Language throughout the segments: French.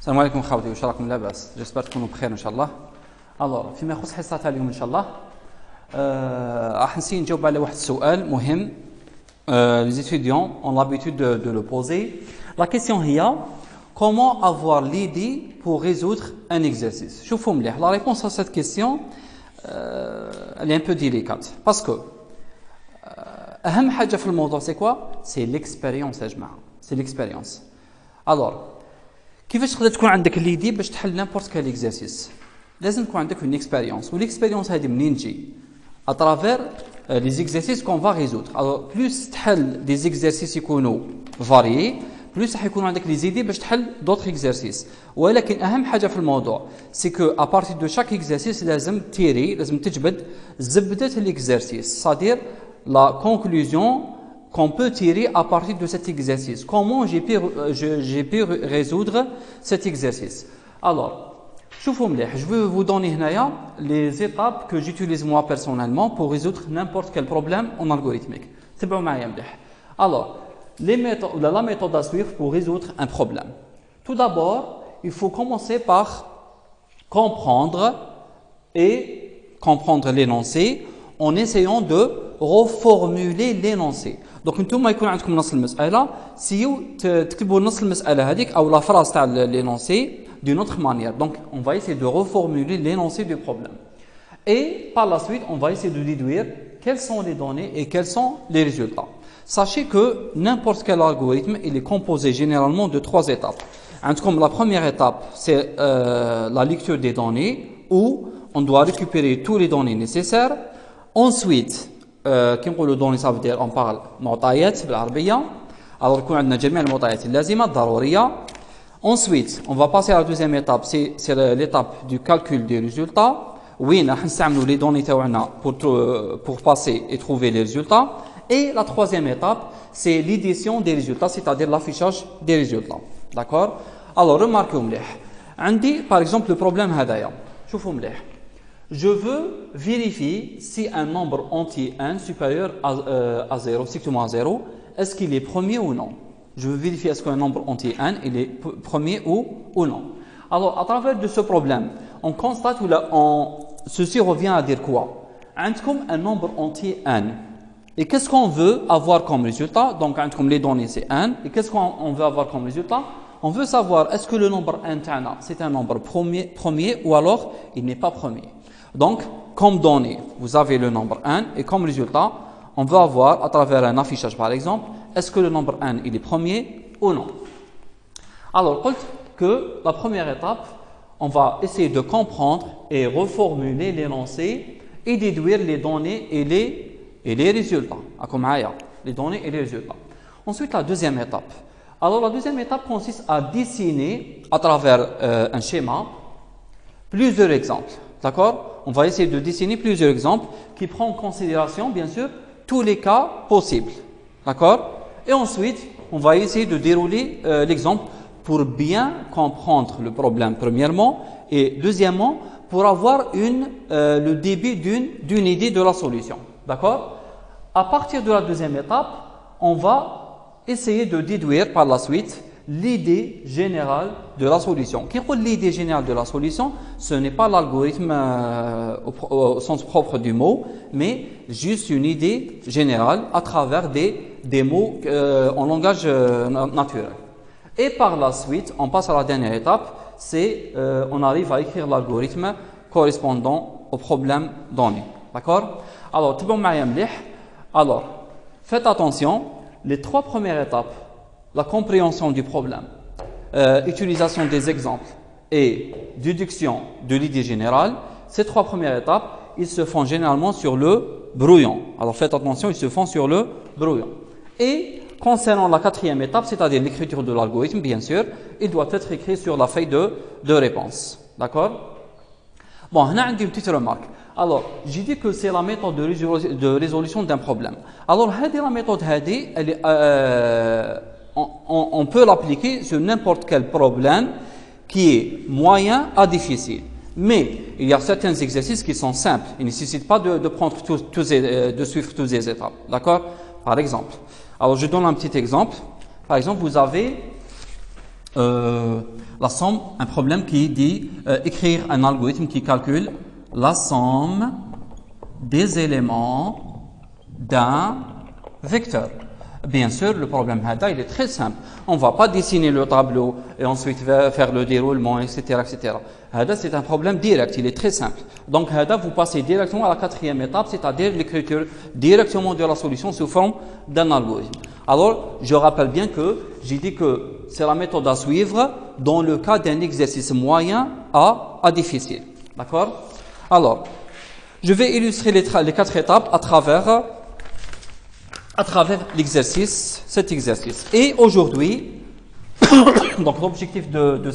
السلام عليكم خواتي، واش راكم لاباس؟ جيسبر تكونوا بخير ان شاء الله. الوغ فيما يخص حصه اليوم ان شاء الله راح نسي نجاوب على واحد السؤال مهم. Les étudiants ont l'habitude de le poser. La question هي comment avoir l'idée pour résoudre un exercice. شوفوا مليح, la réponse à cette question elle est un peu délicate parce que أهم حاجة في الموضوع c'est quoi? C'est l'expérience يا جماعة, c'est l'expérience. Alors كيفاش تقدر تكون عندك ليدي باش تحل نيمبورت كال اكزرسيس؟ لازم تكون عندك اون اكسبيريونس, والاكسبيريونس هذه منين تجي؟ اترافير لي زيكزرسيس كون فا ريزودر. الوغ بلوس تحل دي زيكزرسيس يكونوا فاريي, بلوس راح يكون عندك لي زيدي باش تحل دوطخ اكزرسيس. ولكن اهم حاجه في الموضوع سي كو ابارتي دو شاك اكزرسيس لازم تجبد زبده الاكزرسيس, صادير لا كونكلوزيون qu'on peut tirer à partir de cet exercice. Comment j'ai pu résoudre cet exercice? Alors, je vais vous donner les étapes que j'utilise moi personnellement pour résoudre n'importe quel problème en algorithmique. C'est bon, alors, la méthode à suivre pour résoudre un problème. Tout d'abord, il faut commencer par comprendre l'énoncé en essayant de reformuler l'énoncé. Donc نتوما يكون عندكم نص المسألة, سيو تكتبوا نص المسألة هذيك أو لا phrase تاع l'énoncé d'une autre manière. Donc on va essayer de reformuler l'énoncé du problème. Et par la suite, on va essayer de déduire quelles sont les données et quels sont les résultats. Sachez que n'importe quel algorithme, il est composé généralement de 3 étapes. عندكم la première étape, c'est la lecture des données où on doit récupérer tous les données nécessaires. Ensuite, كي نقولوا دوني ça veut dire on parle معطيات بالعربية. alors يكون عندنا جميع المعطيات اللازمة الضرورية. Ensuite, on va passer à la deuxième étape, c'est l'étape du calcul des résultats. وين راح نستعملوا les données تاعنا pour passer et trouver les résultats. Et la troisième étape, c'est l'édition des résultats, c'est-à-dire l'affichage des résultats. D'accord? Alors remarquez مليح. عندي par exemple le problème هذايا. شوفوا مليح. Je veux vérifier si un nombre entier n supérieur à 0, strictement à 0, est-ce qu'il est premier ou non? Je veux vérifier est-ce qu'un nombre entier n il est premier ou non. Alors, à travers de ce problème, on constate que ceci revient à dire quoi? عندكم un nombre entier n. Et qu'est-ce qu'on veut avoir comme résultat? Donc, عندكم les données c'est n. Et qu'est-ce qu'on veut avoir comme résultat? On veut savoir est-ce que le nombre n c'est un nombre premier ou alors il n'est pas premier. Donc, comme donnée, vous avez le nombre n et comme résultat, on veut avoir à travers un affichage par exemple, est-ce que le nombre n il est premier ou non. Alors, que la première étape, on va essayer de comprendre et reformuler l'énoncé et déduire les données et les résultats. Les données et les résultats. Ensuite, la deuxième étape. Alors, la deuxième étape consiste à dessiner à travers un schéma plusieurs exemples. D'accord? On va essayer de dessiner plusieurs exemples qui prennent en considération, bien sûr, tous les cas possibles. D'accord? Et ensuite, on va essayer de dérouler l'exemple pour bien comprendre le problème, premièrement, et deuxièmement, pour avoir le début d'une idée de la solution. D'accord? À partir de la deuxième étape, on va essayer de déduire par la suite l'idée générale de la solution. L'idée générale de la solution, ce n'est pas l'algorithme au sens propre du mot, mais juste une idée générale à travers des mots en langage naturel. Et par la suite, on passe à la dernière étape, c'est on arrive à écrire l'algorithme correspondant au problème donné. D'accord? Alors, alors, faites attention, les 3 premières étapes, la compréhension du problème, utilisation des exemples et déduction de l'idée générale, ces 3 premières étapes, ils se font généralement sur le brouillon. Alors faites attention, ils se font sur le brouillon. Et concernant la 4e étape, c'est-à-dire l'écriture de l'algorithme, bien sûr, il doit être écrit sur la feuille de réponse. D'accord? Bon, on a une petite remarque. Alors, j'ai dit que c'est la méthode de résolution d'un problème. Alors, la méthode, elle est, on peut l'appliquer sur n'importe quel problème qui est moyen à difficile. Mais il y a certains exercices qui sont simples. Ils ne nécessitent pas de suivre toutes les étapes. D'accord? Par exemple. Alors, je donne un petit exemple. Par exemple, vous avez La somme, un problème qui dit écrire un algorithme qui calcule la somme des éléments d'un vecteur. Bien sûr, le problème il est très simple. On ne va pas dessiner le tableau et ensuite faire le déroulement, etc. etc. C'est un problème direct, il est très simple. Donc, vous passez directement à la quatrième étape, c'est-à-dire l'écriture directement de la solution sous forme d'un algorithme. Alors, je rappelle bien que j'ai dit que c'est la méthode à suivre dans le cas d'un exercice moyen à difficile. D'accord? Alors, je vais illustrer les 4 étapes à travers l'exercice, cet exercice. Et aujourd'hui, donc l'objectif de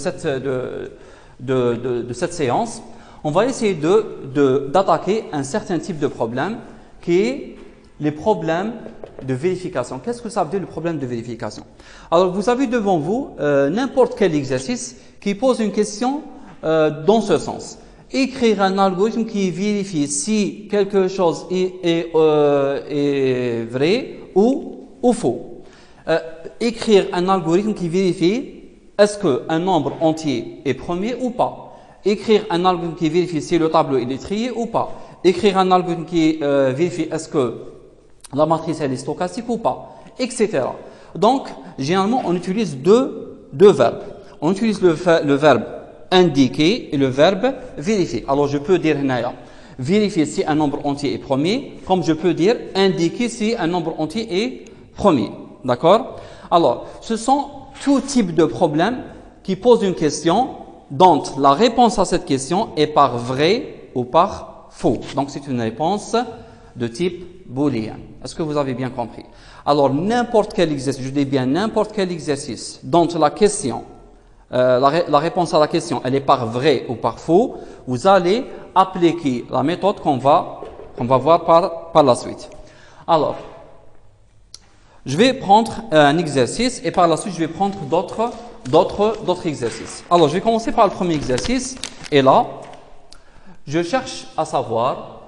cette séance, on va essayer d'attaquer un certain type de problème qui est les problèmes de vérification. Qu'est-ce que ça veut dire le problème de vérification? Alors, vous avez devant vous n'importe quel exercice qui pose une question dans ce sens. Écrire un algorithme qui vérifie si quelque chose est vrai ou faux. Écrire un algorithme qui vérifie est-ce qu'un nombre entier est premier ou pas. Écrire un algorithme qui vérifie si le tableau est trié ou pas. Écrire un algorithme qui vérifie est-ce que la matrice elle est stochastique ou pas, etc. Donc, généralement, on utilise deux verbes. On utilise le verbe indiquer et le verbe vérifier. Alors, je peux dire vérifier si un nombre entier est premier, comme je peux dire indiquer si un nombre entier est premier. D'accord? Alors, ce sont tout type de problèmes qui posent une question dont la réponse à cette question est par vrai ou par faux. Donc, c'est une réponse de type booléen. Est-ce que vous avez bien compris? Alors, n'importe quel exercice, je dis bien n'importe quel exercice dont la question la réponse à la question, elle est par vrai ou par faux, vous allez appliquer la méthode qu'on va voir par la suite. Alors, je vais prendre un exercice et par la suite, je vais prendre d'autres exercices. Alors, je vais commencer par le premier exercice et là, je cherche à savoir,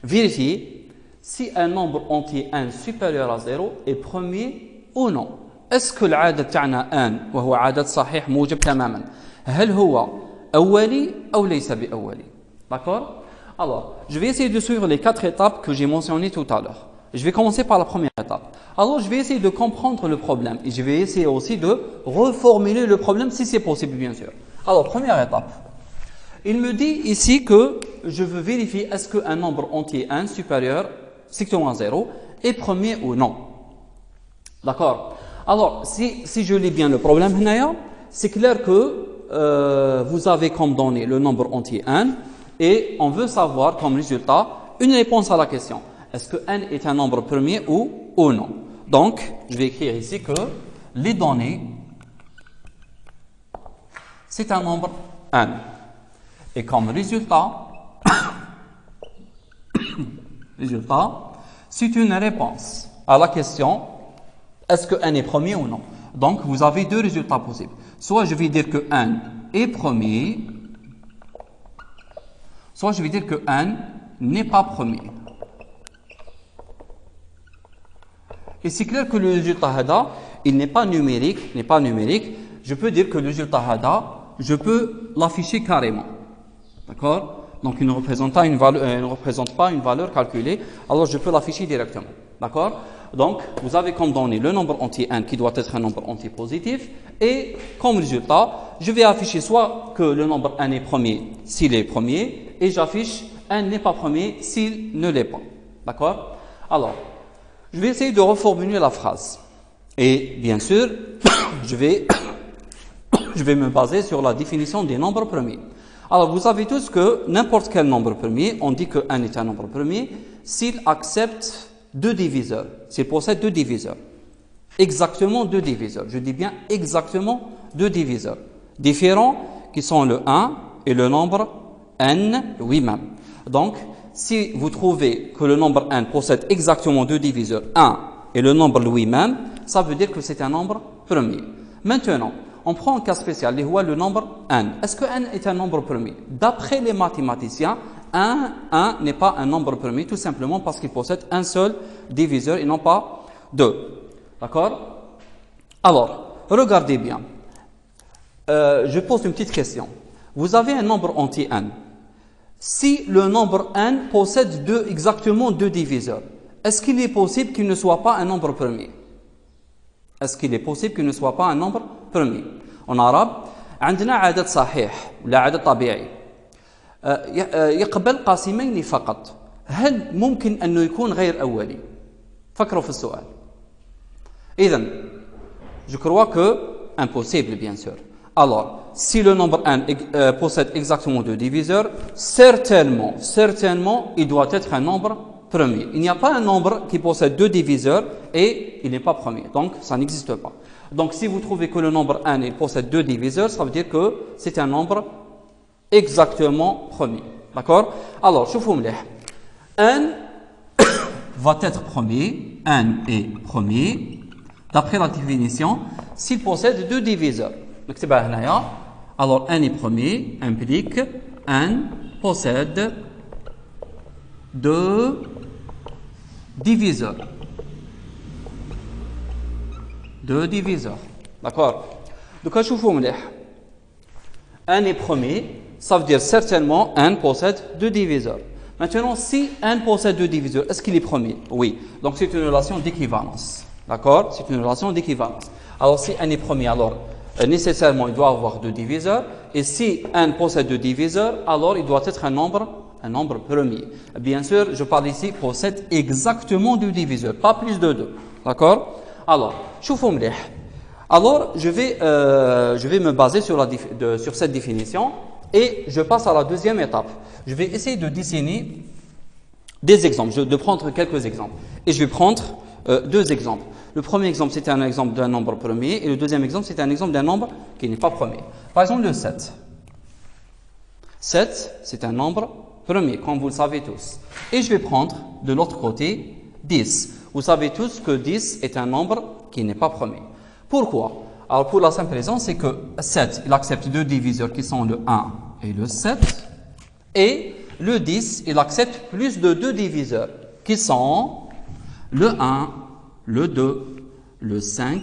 vérifier si un nombre entier 1 supérieur à 0 est premier ou non. Est-ce que العدد تاعنا ان وهو عدد صحيح موجب تماما هل هو أولي أو ليس بأولي? D'accord? Alors, je vais essayer de suivre les 4 étapes que j'ai mentionnées tout à l'heure. Je vais commencer par la première étape. Alors, je vais essayer de comprendre le problème et je vais essayer aussi de reformuler le problème si c'est possible, bien sûr. Alors, première étape. Il me dit ici que je veux vérifier est-ce qu'un nombre entier 1 supérieur strictement à 0 est premier ou non. D'accord? Alors, si je lis bien le problème, c'est clair que vous avez comme donné le nombre entier n et on veut savoir comme résultat une réponse à la question. Est-ce que n est un nombre premier ou non? Donc, je vais écrire ici que les données, c'est un nombre n. Et comme résultat, c'est une réponse à la question est-ce que n est premier ou non? Donc, vous avez deux résultats possibles. Soit je vais dire que n est premier, soit je vais dire que n n'est pas premier. Et c'est clair que le résultat hada, il n'est pas numérique, Je peux dire que le résultat hada, je peux l'afficher carrément. D'accord? Donc, il ne représente pas une valeur calculée, alors je peux l'afficher directement. D'accord? Donc, vous avez comme donné le nombre entier n qui doit être un nombre entier positif et comme résultat, je vais afficher soit que le nombre n est premier s'il est premier et j'affiche n n'est pas premier s'il ne l'est pas. D'accord? Alors, je vais essayer de reformuler la phrase. Et bien sûr, je vais me baser sur la définition des nombres premiers. Alors, vous savez tous que n'importe quel nombre premier, on dit que n est un nombre premier s'il accepte deux diviseurs, s'il possède deux diviseurs. Exactement deux diviseurs. Je dis bien exactement deux diviseurs. Différents qui sont le 1 et le nombre n lui-même. Donc, si vous trouvez que le nombre n possède exactement deux diviseurs, 1 et le nombre lui-même, ça veut dire que c'est un nombre premier. Maintenant, on prend un cas spécial, le nombre n. Est-ce que n est un nombre premier? D'après les mathématiciens, 1 n'est pas un nombre premier, tout simplement parce qu'il possède un seul diviseur et non pas deux. D'accord? Alors, regardez bien. je pose une petite question. Vous avez un nombre entier n. Si le nombre n possède exactement deux diviseurs, est-ce qu'il est possible qu'il ne soit pas un nombre premier? Est-ce qu'il est possible qu'il ne soit pas un nombre premier? En arabe, عندنا عدد صحيح ولا عدد طبيعي يقبل قاسمين فقط. هل ممكن أنه يكون غير أولي؟ فكروا في السؤال. إذن je crois que impossible bien sûr. Alors, si le nombre n possède exactement deux diviseurs, certainement, il doit être un nombre premier. Il n'y a pas un nombre qui possède deux diviseurs et il n'est pas premier. Donc, ça n'existe pas. Donc, si vous trouvez que le nombre n il possède deux diviseurs, ça veut dire que c'est un nombre exactement premier. D'accord? Alors, شوفوا مليح. n va être premier. n est premier. D'après la définition, s'il possède deux diviseurs. Alors, n est premier implique n possède deux diviseurs. Deux diviseurs. D'accord? Donc, n est premier, ça veut dire certainement n possède deux diviseurs. Maintenant, si n possède deux diviseurs, est-ce qu'il est premier? Oui. Donc, c'est une relation d'équivalence. D'accord? C'est une relation d'équivalence. Alors, si n est premier, alors nécessairement, il doit avoir deux diviseurs. Et si n possède deux diviseurs, alors il doit être un nombre premier. Bien sûr, je parle ici, possède exactement deux diviseurs, pas plus de deux. D'accord? Alors, شوفوا مليح. Alors, je vais me baser sur cette définition et je passe à la deuxième étape. Je vais essayer de dessiner des exemples, de prendre quelques exemples. Et je vais prendre deux exemples. Le premier exemple, c'était un exemple d'un nombre premier et le deuxième exemple, c'était un exemple d'un nombre qui n'est pas premier. Par exemple, le 7. 7, c'est un nombre premier, comme vous le savez tous. Et je vais prendre de l'autre côté 10. Vous savez tous que 10 est un nombre qui n'est pas premier. Pourquoi? Alors, pour la simple raison, c'est que 7, il accepte deux diviseurs qui sont le 1 et le 7. Et le 10, il accepte plus de deux diviseurs qui sont le 1, le 2, le 5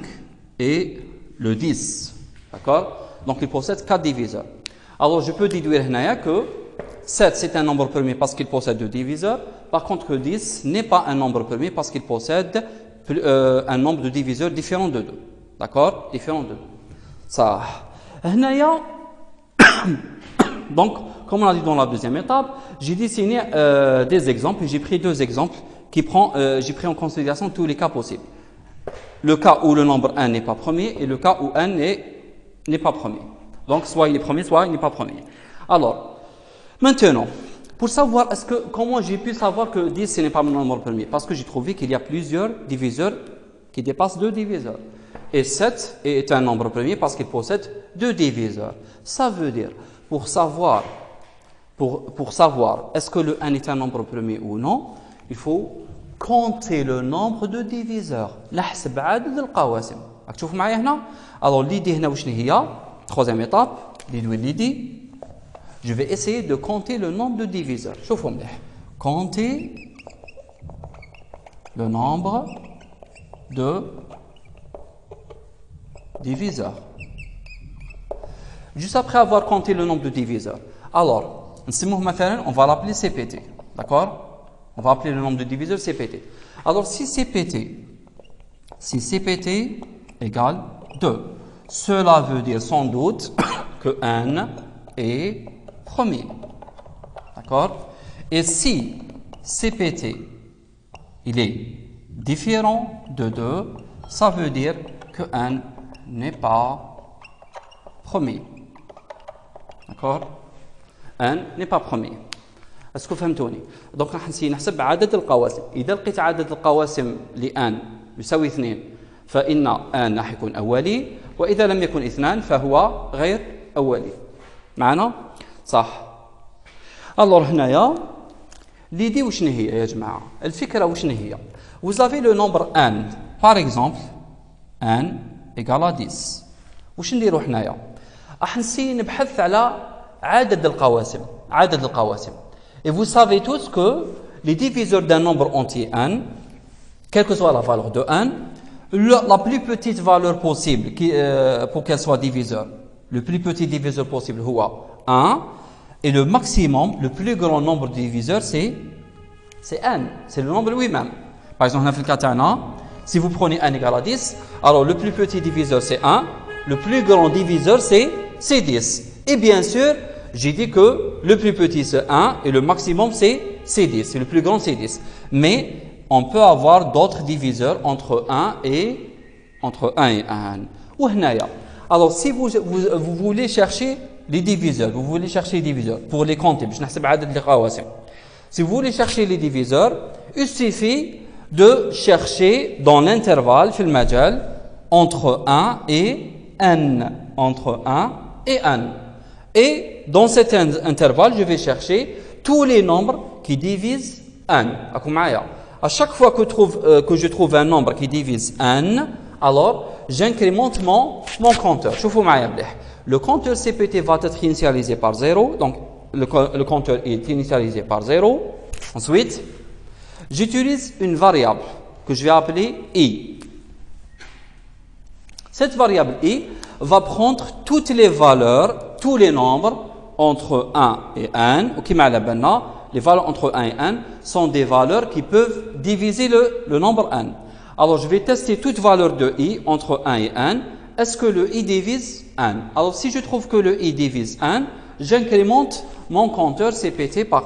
et le 10. D'accord? Donc, il possède 4 diviseurs. Alors, je peux déduire que 7, c'est un nombre premier parce qu'il possède deux diviseurs. Par contre, que 10 n'est pas un nombre premier parce qu'il possède un nombre de diviseurs différent de 2. D'accord? Différent de 2. Ça. Donc, comme on a dit dans la deuxième étape, j'ai dessiné des exemples et j'ai pris deux exemples j'ai pris en considération tous les cas possibles. Le cas où le nombre n n'est pas premier et le cas où n n'est pas premier. Donc, soit il est premier, soit il n'est pas premier. Alors, maintenant, pour savoir comment j'ai pu savoir que 10 ce n'est pas mon nombre premier? Parce que j'ai trouvé qu'il y a plusieurs diviseurs qui dépassent deux diviseurs. Et 7 est un nombre premier parce qu'il possède deux diviseurs. Ça veut dire, pour savoir est-ce que le n est un nombre premier ou non, il faut compter le nombre de diviseurs. نحسب عدد القواسم. راك تشوفوا معايا هنا؟ Alors l'idée هنا وشنو هي؟ Troisième étape, l'idée. Je vais essayer de compter le nombre de diviseurs. شوفوا مليح. Compter le nombre de diviseurs. Juste après avoir compté le nombre de diviseurs. Alors, on va l'appeler CPT. D'accord? On va appeler le nombre de diviseurs CPT. Alors, si CPT égale 2, cela veut dire sans doute que n est premier. D'accord? Et si CPT il est différent de 2, ça veut dire que n n'est pas premier. D'accord? n n'est pas premier. Est-ce que vous فهمتوني؟ donc راح نحسب عدد القواسم. إذا لقيت عدد القواسم لان يساوي 2 فإن n راح يكون أولي، وإذا لم يكن 2 فهو غير أولي. معنا؟ صح. alors هنايا l'idée وشنو هي يا جماعة؟ الفكرة وشنو هي؟ vous avez le nombre n par exemple n égale à 10. وش نديرو حنايا؟ راح نبحث على عدد القواسم. Et vous savez tous que les diviseurs d'un nombre entier n, quelle que soit la valeur de n, la plus petite valeur possible pour qu'elle soit diviseur, le plus petit diviseur possible, 1. Et le maximum, le plus grand nombre de diviseurs, c'est n. C'est le nombre lui-même. Par exemple, on a fait le katana. Si vous prenez n égale à 10, alors le plus petit diviseur, c'est 1. Le plus grand diviseur, c'est 10. Et bien sûr, j'ai dit que le plus petit, c'est 1. Et le maximum, c'est 10. Et le plus grand, c'est 10. Mais on peut avoir d'autres diviseurs entre 1 et 1. Alors, si vous voulez chercher les diviseurs, pour les compter, si vous voulez chercher les diviseurs, il suffit de chercher dans l'intervalle, entre 1 et n. Entre 1 et n. Et dans cet intervalle, je vais chercher tous les nombres qui divisent n. À chaque fois que je trouve un nombre qui divise n, alors j'incrémente mon compteur. Le compteur CPT va être initialisé par 0. Donc, le compteur est initialisé par 0. Ensuite, j'utilise une variable que je vais appeler i. Cette variable i va prendre toutes les valeurs, tous les nombres entre 1 et n. Les valeurs entre 1 et n sont des valeurs qui peuvent diviser le nombre n. Alors, je vais tester toute valeur de i entre 1 et n. Est-ce que le i divise n? Alors, si je trouve que le i divise n, j'incrémente mon compteur CPT par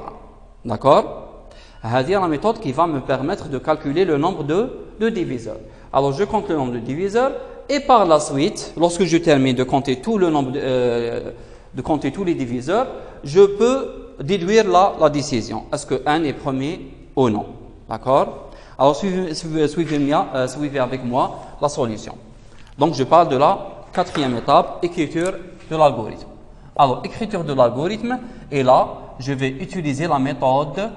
1. D'accord? C'est la méthode qui va me permettre de calculer le nombre de diviseurs. Alors, je compte le nombre de diviseurs et par la suite, lorsque je termine de compter tout le nombre de compter tous les diviseurs, je peux déduire la décision. Est-ce que n est premier ou non? D'accord? Alors, suivez avec moi la solution. Donc, je parle de la quatrième étape, écriture de l'algorithme. Alors, écriture de l'algorithme, et là, je vais utiliser la méthode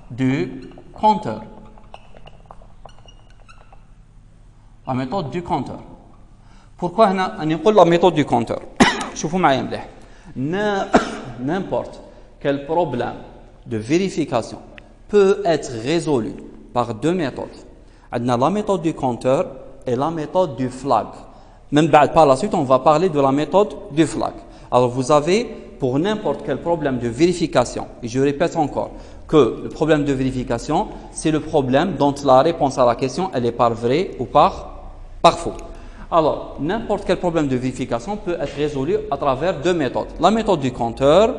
du compteur. La méthode du compteur. Pourquoi on a la méthode du compteur? N'importe quel problème de vérification peut être résolu par deux méthodes. On a la méthode du compteur et la méthode du flag. Même par la suite, on va parler de la méthode du flag. Alors, vous avez pour n'importe quel problème de vérification, et je répète encore, que le problème de vérification, c'est le problème dont la réponse à la question, elle est par vrai ou par faux. Alors, n'importe quel problème de vérification peut être résolu à travers deux méthodes. La méthode du compteur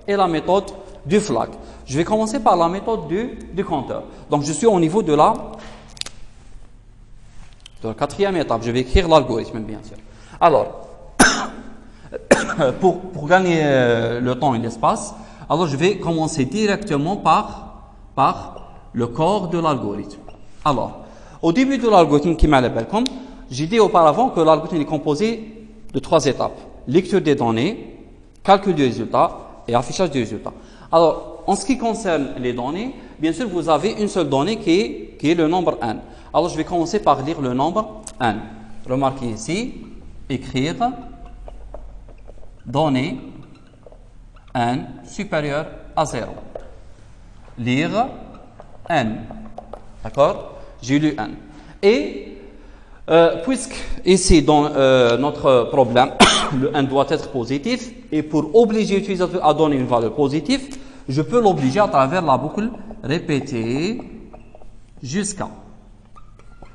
et la méthode du flag. Je vais commencer par la méthode du compteur. Donc, je suis au niveau de la quatrième étape. Je vais écrire l'algorithme, bien sûr. Alors, pour gagner le temps et l'espace, alors je vais commencer directement par le corps de l'algorithme. Alors, au début de l'algorithme qui m'a l'appelé comme, j'ai dit auparavant que l'algorithme est composé de trois étapes. Lecture des données, calcul du résultat et affichage du résultat. Alors, en ce qui concerne les données, bien sûr, vous avez une seule donnée qui est le nombre n. Alors, je vais commencer par lire le nombre n. Remarquez ici, écrire données n supérieur à 0. Lire n. D'accord? J'ai lu n. Et puisque ici dans notre problème, le n doit être positif, et pour obliger l'utilisateur à donner une valeur positive, je peux l'obliger à travers la boucle répéter jusqu'à.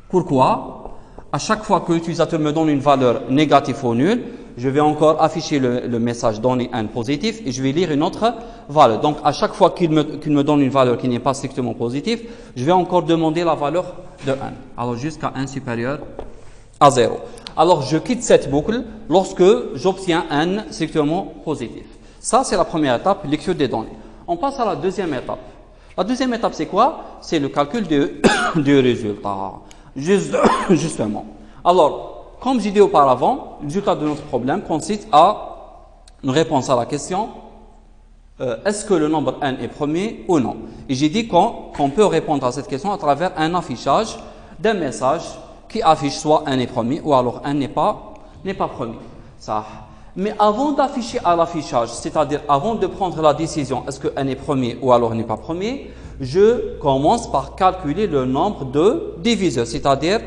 Pourquoi? À chaque fois que l'utilisateur me donne une valeur négative ou nulle, je vais encore afficher le message donner n positif et je vais lire une autre valeur. Donc, à chaque fois qu'il me donne une valeur qui n'est pas strictement positive, je vais encore demander la valeur de n. Alors, jusqu'à n supérieur à 0. Alors, je quitte cette boucle lorsque j'obtiens n strictement positif. Ça, c'est la première étape, lecture des données. On passe à la deuxième étape. La deuxième étape, c'est quoi? C'est le calcul du résultat. Justement. Alors, comme j'ai dit auparavant, le résultat de notre problème consiste à une réponse à la question est-ce que le nombre n est premier ou non? Et j'ai dit qu'on peut répondre à cette question à travers un affichage d'un message qui affiche soit n est premier ou alors n n'est pas premier. Ça. Mais avant d'afficher à l'affichage, c'est-à-dire avant de prendre la décision est-ce que n est premier ou alors n'est pas premier, je commence par calculer le nombre de diviseurs, c'est-à-dire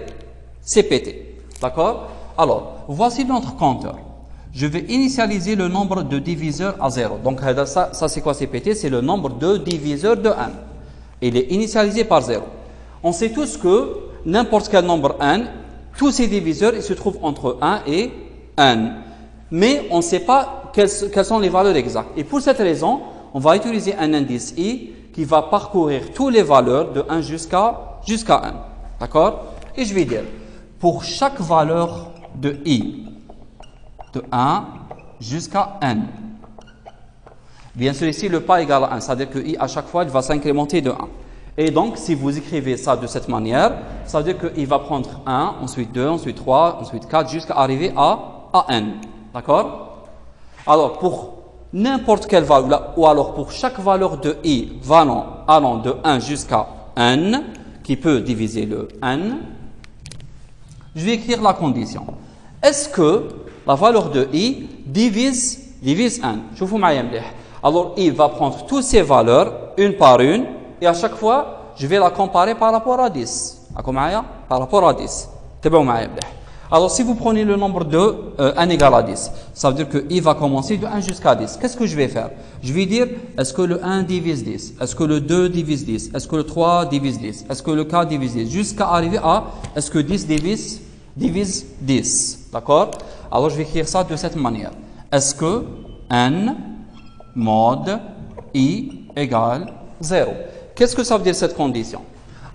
CPT. D'accord? Alors, voici notre compteur. je vais initialiser le nombre de diviseurs à 0. Donc ça c'est quoi CPT? C'est le nombre de diviseurs de n. Il est initialisé par 0. On sait tous que n'importe quel nombre n, tous ces diviseurs ils se trouvent entre 1 et n. Mais on ne sait pas quelles sont les valeurs exactes. Et pour cette raison, on va utiliser un indice i qui va parcourir toutes les valeurs de 1 jusqu'à n. D'accord? Et je vais dire, pour chaque valeur de i, de 1 jusqu'à n, bien sûr ici le pas égale à 1, c'est-à-dire que i à chaque fois il va s'incrémenter de 1. Et donc si vous écrivez ça de cette manière, ça veut dire qu'il va prendre 1, ensuite 2, ensuite 3, ensuite 4, jusqu'à arriver à n. D'accord? Alors pour n'importe quelle valeur, ou alors pour chaque valeur de i allant de 1 jusqu'à n, qui peut diviser le n, je vais écrire la condition. Est-ce que la valeur de i divise n? شوفوا معايا مليح. Alors i va prendre toutes ces valeurs une par une et à chaque fois je vais la comparer par rapport à 10. راكم معايا؟ Par rapport à 10. تبعوا معايا مليح. Alors si vous prenez le nombre de n égale à 10, ça veut dire que i va commencer de 1 jusqu'à 10. Qu'est-ce que je vais faire? Je vais dire, est-ce que le 1 divise 10? Est-ce que le 2 divise 10? Est-ce que le 3 divise 10? Est-ce que le 4 divise 10? Jusqu'à arriver à, est-ce que 10 divise 10? D'accord? Alors je vais écrire ça de cette manière. Est-ce que n mod i égale 0? Qu'est-ce que ça veut dire cette condition?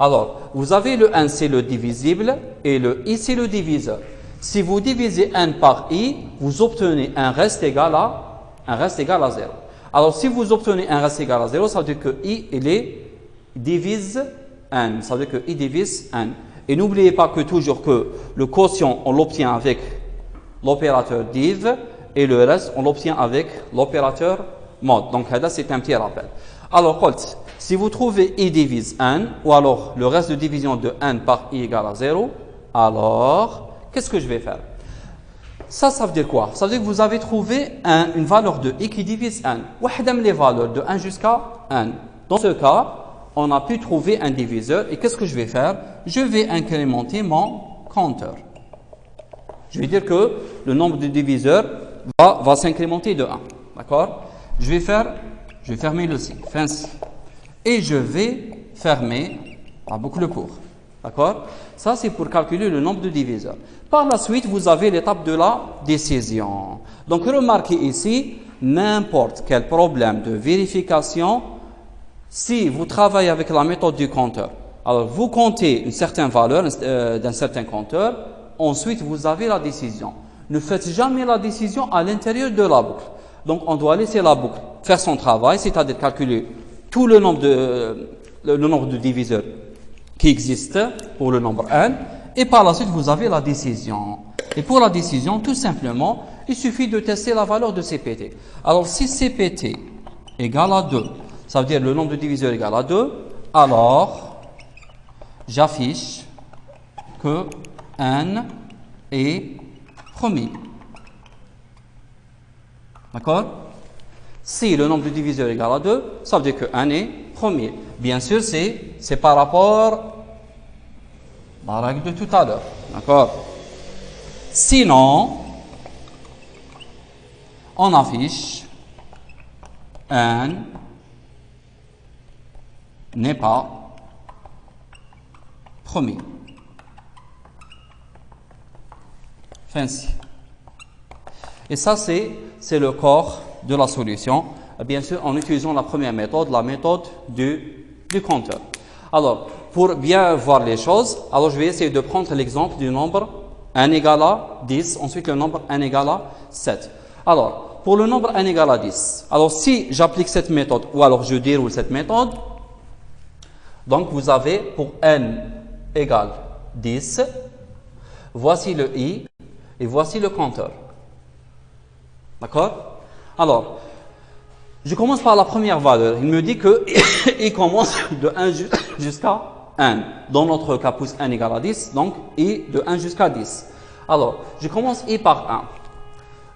Alors, vous avez le n, c'est le divisible, et le i, c'est le diviseur. Si vous divisez n par i, vous obtenez un reste égal à 0. Alors, si vous obtenez un reste égal à 0, ça veut dire que i, divise n. Ça veut dire que i divise n. Et n'oubliez pas que toujours que le quotient, on l'obtient avec l'opérateur div, et le reste, on l'obtient avec l'opérateur mod. Donc, là, c'est un petit rappel. Alors, si vous trouvez i divise n, ou alors le reste de division de n par i égale à 0, alors, qu'est-ce que je vais faire? Ça veut dire quoi? Ça veut dire que vous avez trouvé une valeur de i qui divise n. Wahdam les valeurs de 1 jusqu'à n. Dans ce cas, on a pu trouver un diviseur. Et qu'est-ce que je vais faire? Je vais incrémenter mon compteur. Je vais dire que le nombre de diviseurs va s'incrémenter de 1. D'accord? Je vais fermer le signe. Et je vais fermer la boucle court. D'accord? Ça, c'est pour calculer le nombre de diviseurs. Par la suite, vous avez l'étape de la décision. Donc, remarquez ici, n'importe quel problème de vérification, si vous travaillez avec la méthode du compteur, alors vous comptez une certaine valeur d'un certain compteur, ensuite vous avez la décision. Ne faites jamais la décision à l'intérieur de la boucle. Donc, on doit laisser la boucle faire son travail, c'est-à-dire calculer tout le nombre de diviseurs qui existent pour le nombre n, et par la suite, vous avez la décision. Et pour la décision, tout simplement, il suffit de tester la valeur de CPT. Alors, si CPT égale à 2, ça veut dire le nombre de diviseurs égale à 2, alors, j'affiche que n est premier. D'accord? Si le nombre de diviseurs est égal à 2, ça veut dire que n est premier. Bien sûr, c'est par rapport à la règle de tout à l'heure. D'accord? Sinon, on affiche n n'est pas premier. Fancy. Et ça, c'est le corps de la solution. Bien sûr, en utilisant la première méthode, la méthode du compteur. Alors, pour bien voir les choses, alors je vais essayer de prendre l'exemple du nombre n égale à 10, ensuite le nombre n égale à 7. Alors, pour le nombre n égale à 10, alors si j'applique cette méthode, ou alors je déroule cette méthode, donc vous avez pour n égale 10, voici le i, et voici le compteur. D'accord? Alors, je commence par la première valeur. Il me dit que i commence de 1 jusqu'à n. Dans notre cas, pouce n égale à 10, donc i de 1 jusqu'à 10. Alors, je commence i par 1.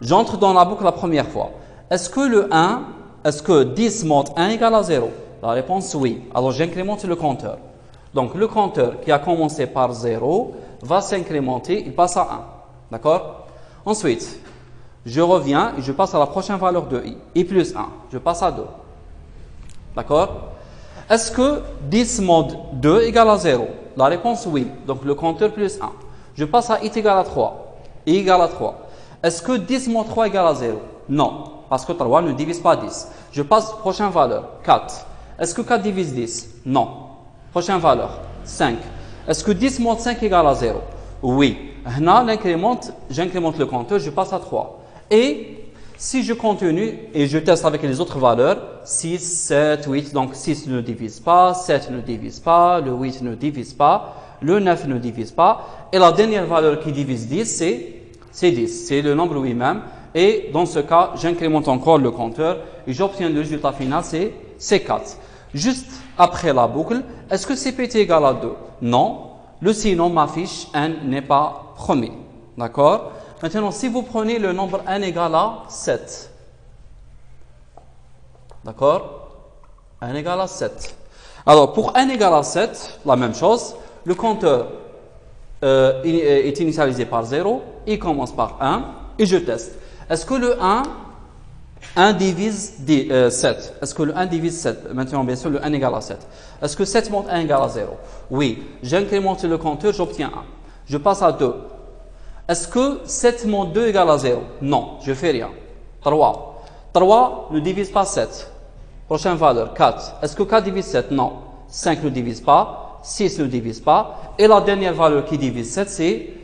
J'entre dans la boucle la première fois. Est-ce que 10 mod 1 égale à 0? La réponse, oui. Alors, j'incrémente le compteur. Donc, le compteur qui a commencé par 0 va s'incrémenter, il passe à 1. D'accord? Ensuite, Je reviens et je passe à la prochaine valeur de i. I plus 1. Je passe à 2. D'accord? Est-ce que 10 mod 2 égale à 0? La réponse oui. Donc le compteur plus 1. Je passe à i égale à 3. I égale à 3. Est-ce que 10 mod 3 égale à 0? Non. Parce que 3 ne divise pas 10. Je passe à la prochaine valeur. 4. Est-ce que 4 divise 10? Non. Prochaine valeur. 5. Est-ce que 10 mod 5 égale à 0? Oui. Là, j'incrémente le compteur, je passe à 3. Et si je continue et je teste avec les autres valeurs, 6, 7, 8, donc 6 ne divise pas, 7 ne divise pas, le 8 ne divise pas, le 9 ne divise pas. Et la dernière valeur qui divise 10, c'est 10. C'est le nombre lui-même. Et dans ce cas, j'incrémente encore le compteur et j'obtiens le résultat final, c'est 4. Juste après la boucle, est-ce que CPT égale à 2? Non. Le sinon m'affiche n n'est pas premier. D'accord? Maintenant, si vous prenez le nombre n égale à 7. D'accord? N égale à 7. Alors, pour n égale à 7, la même chose. Le compteur est initialisé par 0. Il commence par 1. Et je teste. Est-ce que le 1 divise 7? Est-ce que le 1 divise 7? Maintenant, bien sûr, le 1 égale à 7. Est-ce que 7 mod 1 égale à 0? Oui. J'incrémente le compteur, j'obtiens 1. Je passe à 2. Est-ce que 7 mod 2 égale à 0? Non, je ne fais rien. 3. 3 ne divise pas 7. Prochaine valeur, 4. Est-ce que 4 divise 7? Non. 5 ne divise pas. 6 ne divise pas. Et la dernière valeur qui divise 7,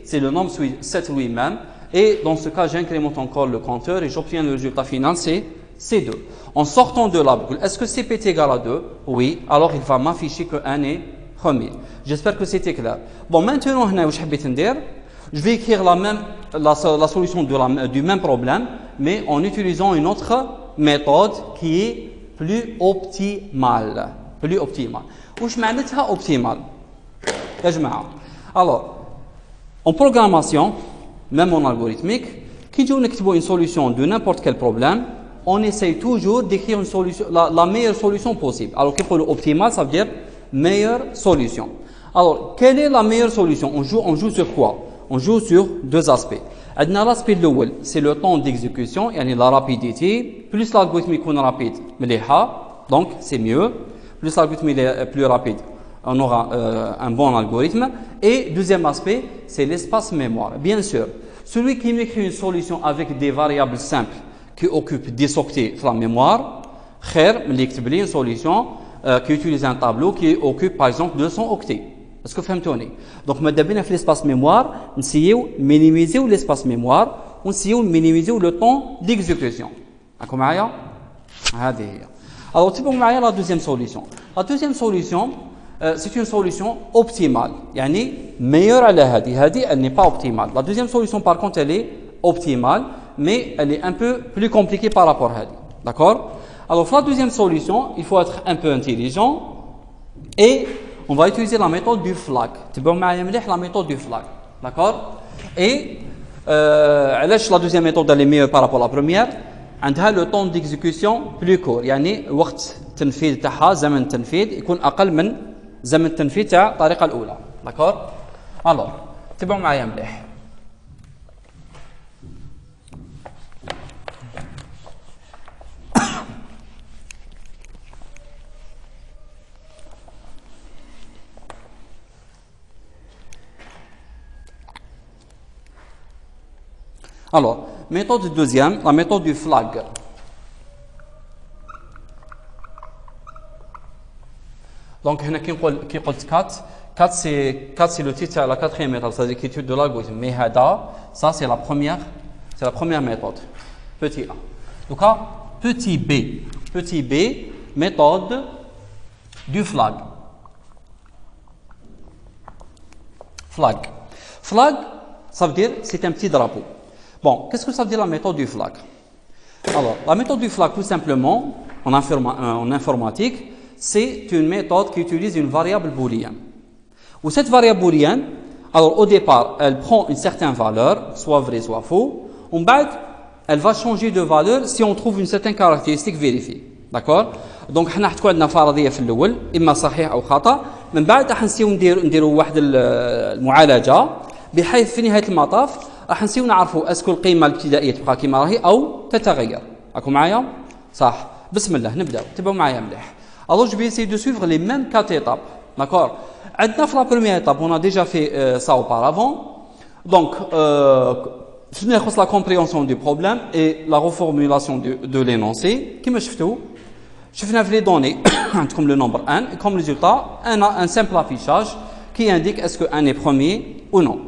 c'est le nombre 7 lui-même. Et dans ce cas, j'incrémente encore le compteur et j'obtiens le résultat final, c'est 2. En sortant de la boucle, est-ce que CPT égale à 2? Oui. Alors, il va m'afficher que 1 est premier. J'espère que c'était clair. Bon, maintenant, je vais écrire la solution du même problème, mais en utilisant une autre méthode qui est plus optimale. Plus optimale. وش معناتها optimale؟ يا جماعة. Alors, en programmation, même en algorithmique, quand on écrit une solution de n'importe quel problème, on essaye toujours d'écrire une solution, la meilleure solution possible. Alors, qu'il faut l'optimal, ça veut dire meilleure solution. Alors, quelle est la meilleure solution? On joue sur quoi? On joue sur deux aspects. L'aspect de c'est le temps d'exécution, la rapidité. Plus l'algorithme est rapide, donc c'est mieux. Plus l'algorithme est plus rapide, on aura un bon algorithme. Et deuxième aspect, c'est l'espace mémoire. Bien sûr, celui qui m'écrit une solution avec des variables simples qui occupent 10 octets de la mémoire, une solution qui utilise un tableau qui occupe par exemple 200 octets. Est-ce que vous comprenez? Donc, on va l'espace mémoire, on essaye minimiser l'espace mémoire, on essaye minimiser le temps d'exécution. D'accord? Alors, tu peux voir la deuxième solution. La deuxième solution, c'est une solution optimale. Yani, meilleure à la hadi, elle n'est pas optimale. La deuxième solution, par contre, elle est optimale, mais elle est un peu plus compliquée par rapport à hadi. D'accord? Alors, pour la deuxième solution, il faut être un peu intelligent et on va utiliser la méthode du flag. Tu peux voir la méthode du flag. D'accord? Et la deuxième méthode elle est meilleure par rapport à la première. عندها le temps d'exécution plus court. يعني وقت التنفيذ تاعها زمن التنفيذ يكون اقل من زمن التنفيذ تاع الطريقه الاولى. داكور؟ الو تبعوا معايا مليح. Alors, méthode deuxième, la méthode du flag. Donc, qui 4, c'est le titre à la quatrième méthode, c'est l'écriture de l'algorithme. Mais ça c'est la première méthode. Petit a. Donc, petit b, méthode du flag. Flag, ça veut dire c'est un petit drapeau. Bon, qu'est-ce que ça veut dire la méthode du flag? Alors, la méthode du flag, tout simplement, en informatique, c'est une méthode qui utilise une variable booléenne. Ou cette variable booléenne, alors au départ, elle prend une certaine valeur, soit vrai, soit faux. En bas, elle va changer de valeur si on trouve une certaine caractéristique vérifiée. D'accord? Donc, احنا حتكون عندنا فرضية في الأول، إما صحيح أو خطأ. من بعد راح نديروا واحد المعالجة بحيث في نهاية المطاف راح نسيو نعرفوا اسكو القيمه الابتدائيه تبقى كيما راهي او تتغير. راكم معايا؟ صح. بسم الله نبداو، تبعوا معايا مليح. Alors je vais essayer de suivre les mêmes 4 étapes. D'accord? عندنا في la première étape on a déjà fait ça auparavant. Donc je vais la compréhension du problème et la reformulation de l'énoncé. كيما شفتوا شفنا في les données عندكم le nombre 1 et comme résultat un simple affichage qui indique est-ce que 1 est premier ou non.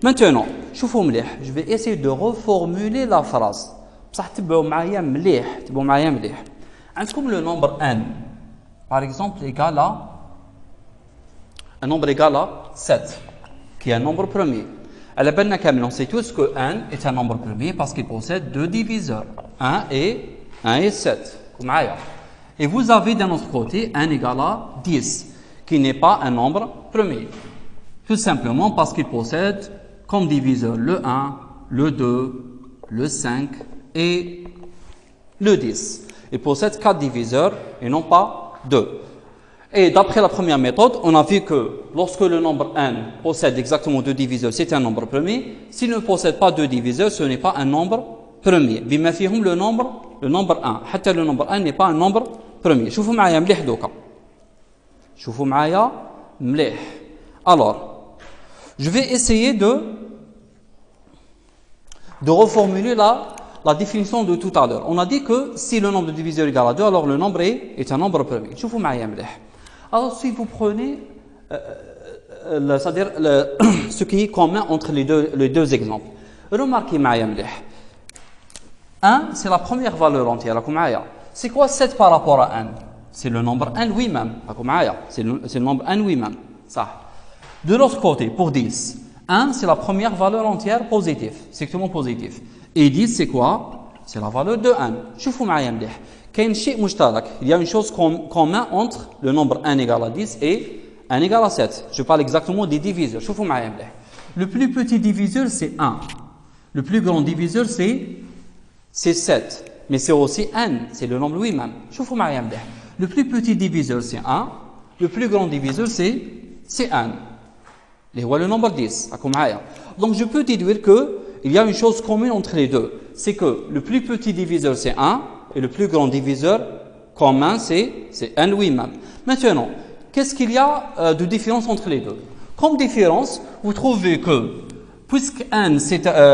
Maintenant, شوفوا مليح, je vais essayer de reformuler la phrase. بصح تبعوا معايا مليح, تبعوا معايا مليح. عندكم le nombre 1 par exemple égal à un nombre égal à 7 qui est un nombre premier. À la benne kamel, on sait tous que 1 est un nombre premier parce qu'il possède deux diviseurs, 1 et 7. Et vous avez d'un autre côté 1 égal à 10 qui n'est pas un nombre premier. Tout simplement parce qu'il possède comme diviseur le 1, le 2, le 5 et le 10. Il possède 4 diviseurs et non pas 2. Et d'après la première méthode, on a vu que lorsque le nombre 1 possède exactement 2 diviseurs, c'est un nombre premier. S'il ne possède pas 2 diviseurs, ce n'est pas un nombre premier. بما فيهم le nombre 1. حتى le nombre 1 n'est pas un nombre premier. شوفوا معايا مليح دوكا. شوفوا معايا مليح. Alors, je vais essayer de reformuler la définition de tout à l'heure. On a dit que si le nombre de diviseurs est égal à 2, alors le nombre est un nombre premier. شوفوا معايا مليح. Alors, si vous prenez, c'est-à-dire ce qui est commun entre les deux exemples, remarquez معايا مليح. 1, c'est la première valeur entière. C'est quoi 7 par rapport à 1? C'est le nombre 1 lui-même. C'est le nombre 1 lui-même. Ça. De l'autre côté, pour 10, 1, c'est la première valeur entière positive, strictement positive. Et 10, c'est quoi? C'est la valeur de 1. شوفوا معايا مليح. كاين شيء مشترك. Il y a une chose commune entre le nombre 1 égale à 10 et 1 égale à 7. Je parle exactement des diviseurs. شوفوا معايا مليح. Le plus petit diviseur, c'est 1. Le plus grand diviseur, c'est 7. Mais c'est aussi 1. C'est le nombre lui-même. شوفوا معايا مليح. Le plus petit diviseur, c'est 1. Le plus grand diviseur, c'est 1. Et voilà le nombre 10. Donc je peux déduire qu'il y a une chose commune entre les deux. C'est que le plus petit diviseur, c'est 1. Et le plus grand diviseur commun, c'est 1 lui-même. Maintenant, qu'est-ce qu'il y a de différence entre les deux? Comme différence, vous trouvez que, puisque 1,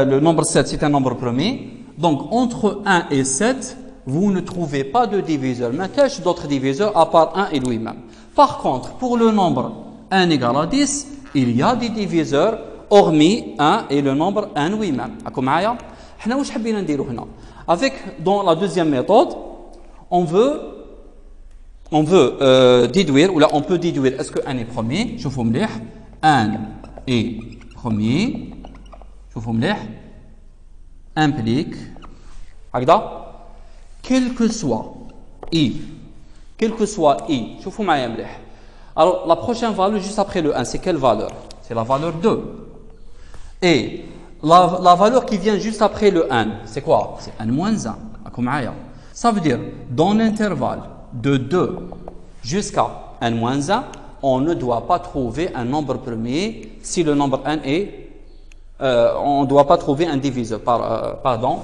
le nombre 7, c'est un nombre premier, donc entre 1 et 7, vous ne trouvez pas de diviseur. Mais qu'est-ce d'autres diviseurs à part 1 et lui-même? Par contre, pour le nombre 1 égale à 10, il y a des diviseurs hormis 1 et le nombre 1 lui-même. حنا واش حبينا نديرو هنا avec dans la deuxième méthode on veut déduire ou là on peut déduire est-ce que 1 est premier شوفوا مليح 1 est premier شوفوا مليح implique هكذا quel que soit i شوفوا معايا مليح. Alors la prochaine valeur juste après le 1 c'est quelle valeur? C'est la valeur 2. Et la valeur qui vient juste après le 1, c'est quoi? C'est 1 moins 1. Ça veut dire, dans l'intervalle de 2 jusqu'à 1 moins 1, on ne doit pas trouver un nombre premier si le nombre 1 est... on ne doit pas trouver un diviseur, pardon.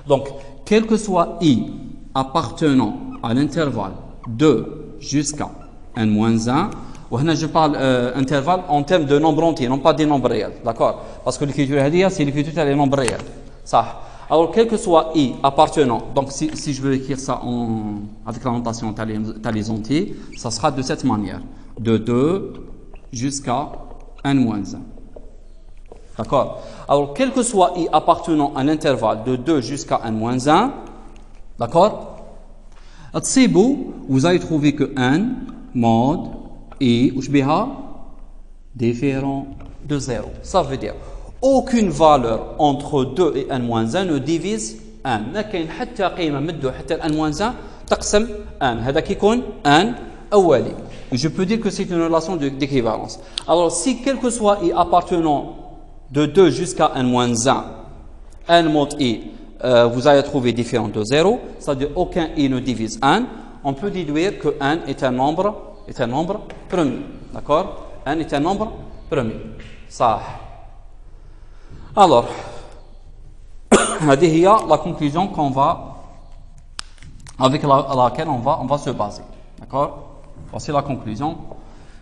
Donc, quel que soit i appartenant à l'intervalle 2 jusqu'à 1 moins 1, je parle intervalle en termes de nombres entiers, non pas des nombres réels, d'accord? Parce que l'écriture c'est l'écriture des nombres réels. Ça. Alors, quel que soit i appartenant, donc si je veux écrire ça avec la notation les entiers, ça sera de cette manière, de 2 jusqu'à 1 moins 1. D'accord? Alors, quel que soit i appartenant à l'intervalle de 2 jusqu'à 1 moins 1, d'accord? Vous allez trouver que 1 mode et différent de 0. Ça veut dire aucune valeur entre 2 et 1 moins 1 ne divise 1. ما كاين حتى قيمة من 2 حتى 1 moins 1 تقسم 1. هذا كيكون 1 أولي. Je peux dire que c'est une relation d'équivalence. Alors si quel que soit i appartenant de 2 jusqu'à 1 moins 1, 1 mode i, vous allez trouver différent de 0, c'est-à-dire aucun i ne divise 1, on peut déduire que 1 est un nombre premier. D'accord? 1 est un nombre premier. Ça. Alors, هذه هي la conclusion qu'on va avec laquelle on va se baser. D'accord? Voici la conclusion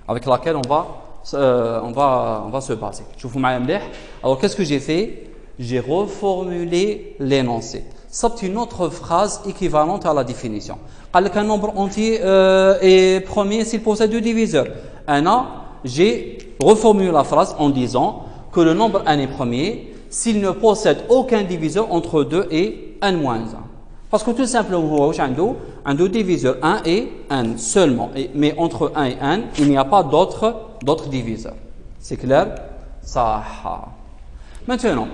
avec laquelle on va se baser. شوفوا معايا مليح. Alors qu'est-ce que j'ai fait? J'ai reformulé l'énoncé. C'est une autre phrase équivalente à la définition. قال لك un nombre entier est premier s'il possède deux diviseurs. J'ai reformulé la phrase en disant que le nombre n est premier s'il ne possède aucun diviseur entre 2 et n-1. Parce que tout simplement, un deux diviseurs 1 et n seulement. Mais entre 1 et n, il n'y a pas d'autres diviseurs. C'est clair? Ça. Maintenant,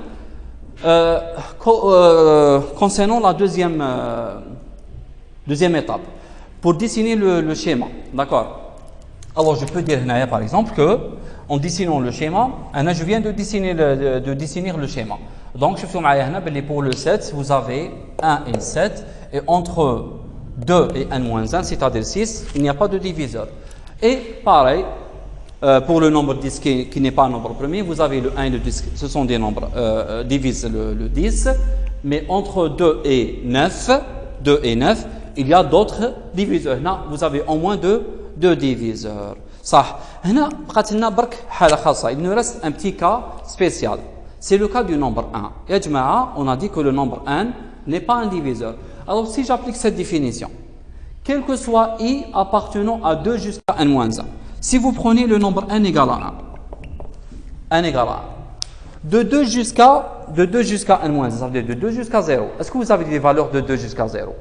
concernant la deuxième étape, pour dessiner le schéma, d'accord? Alors je peux dire par exemple que en dessinant le schéma, je viens de dessiner le schéma. Donc je suis pour le 7, vous avez 1 et 7, et entre 2 et n-1, c'est-à-dire 6, il n'y a pas de diviseur. Et pareil, pour le nombre 10 qui n'est pas un nombre premier, vous avez le 1 et le 10, ce sont des nombres, divise le 10, mais entre 2 et 9, il y a d'autres diviseurs. Là, vous avez au moins deux diviseurs. صح. هنا بقات لنا برك حالة خاصة. Il nous reste un petit cas spécial. C'est le cas du nombre 1. يا جماعة, on a dit que le nombre n n'est pas un diviseur. Alors si j'applique cette définition, quel que soit i appartenant à 2 jusqu'à n-1, si vous prenez le nombre n égale à 1, n égale à 1, de 2 jusqu'à n-1, ça veut dire de 2 jusqu'à 0. Est-ce que vous avez des valeurs de 2 jusqu'à 0?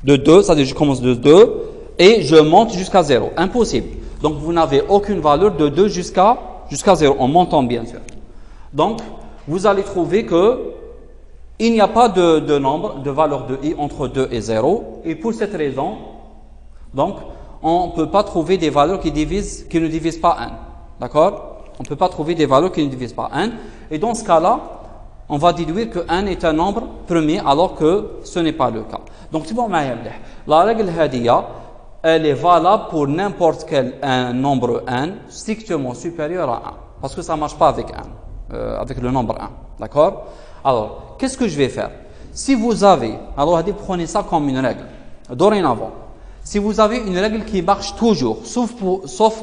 De 2, ça veut dire je commence de 2 et je monte jusqu'à 0. Impossible. Donc vous n'avez aucune valeur de 2 jusqu'à 0, en montant bien sûr. Donc vous allez trouver que il n'y a pas de nombre, de valeur de i entre 2 et 0. Et pour cette raison, donc, on ne peut pas trouver des valeurs qui ne divisent pas n. D'accord? On ne peut pas trouver des valeurs qui ne divisent pas n. Et dans ce cas-là, on va déduire que n est un nombre premier alors que ce n'est pas le cas. Donc, c'est bon, la règle hadiya, elle est valable pour n'importe quel nombre n strictement supérieur à 1. Parce que ça ne marche pas avec n, avec le nombre 1. D'accord? Alors, qu'est-ce que je vais faire? Si vous avez, alors prenez ça comme une règle. Dorénavant, si vous avez une règle qui marche toujours, sauf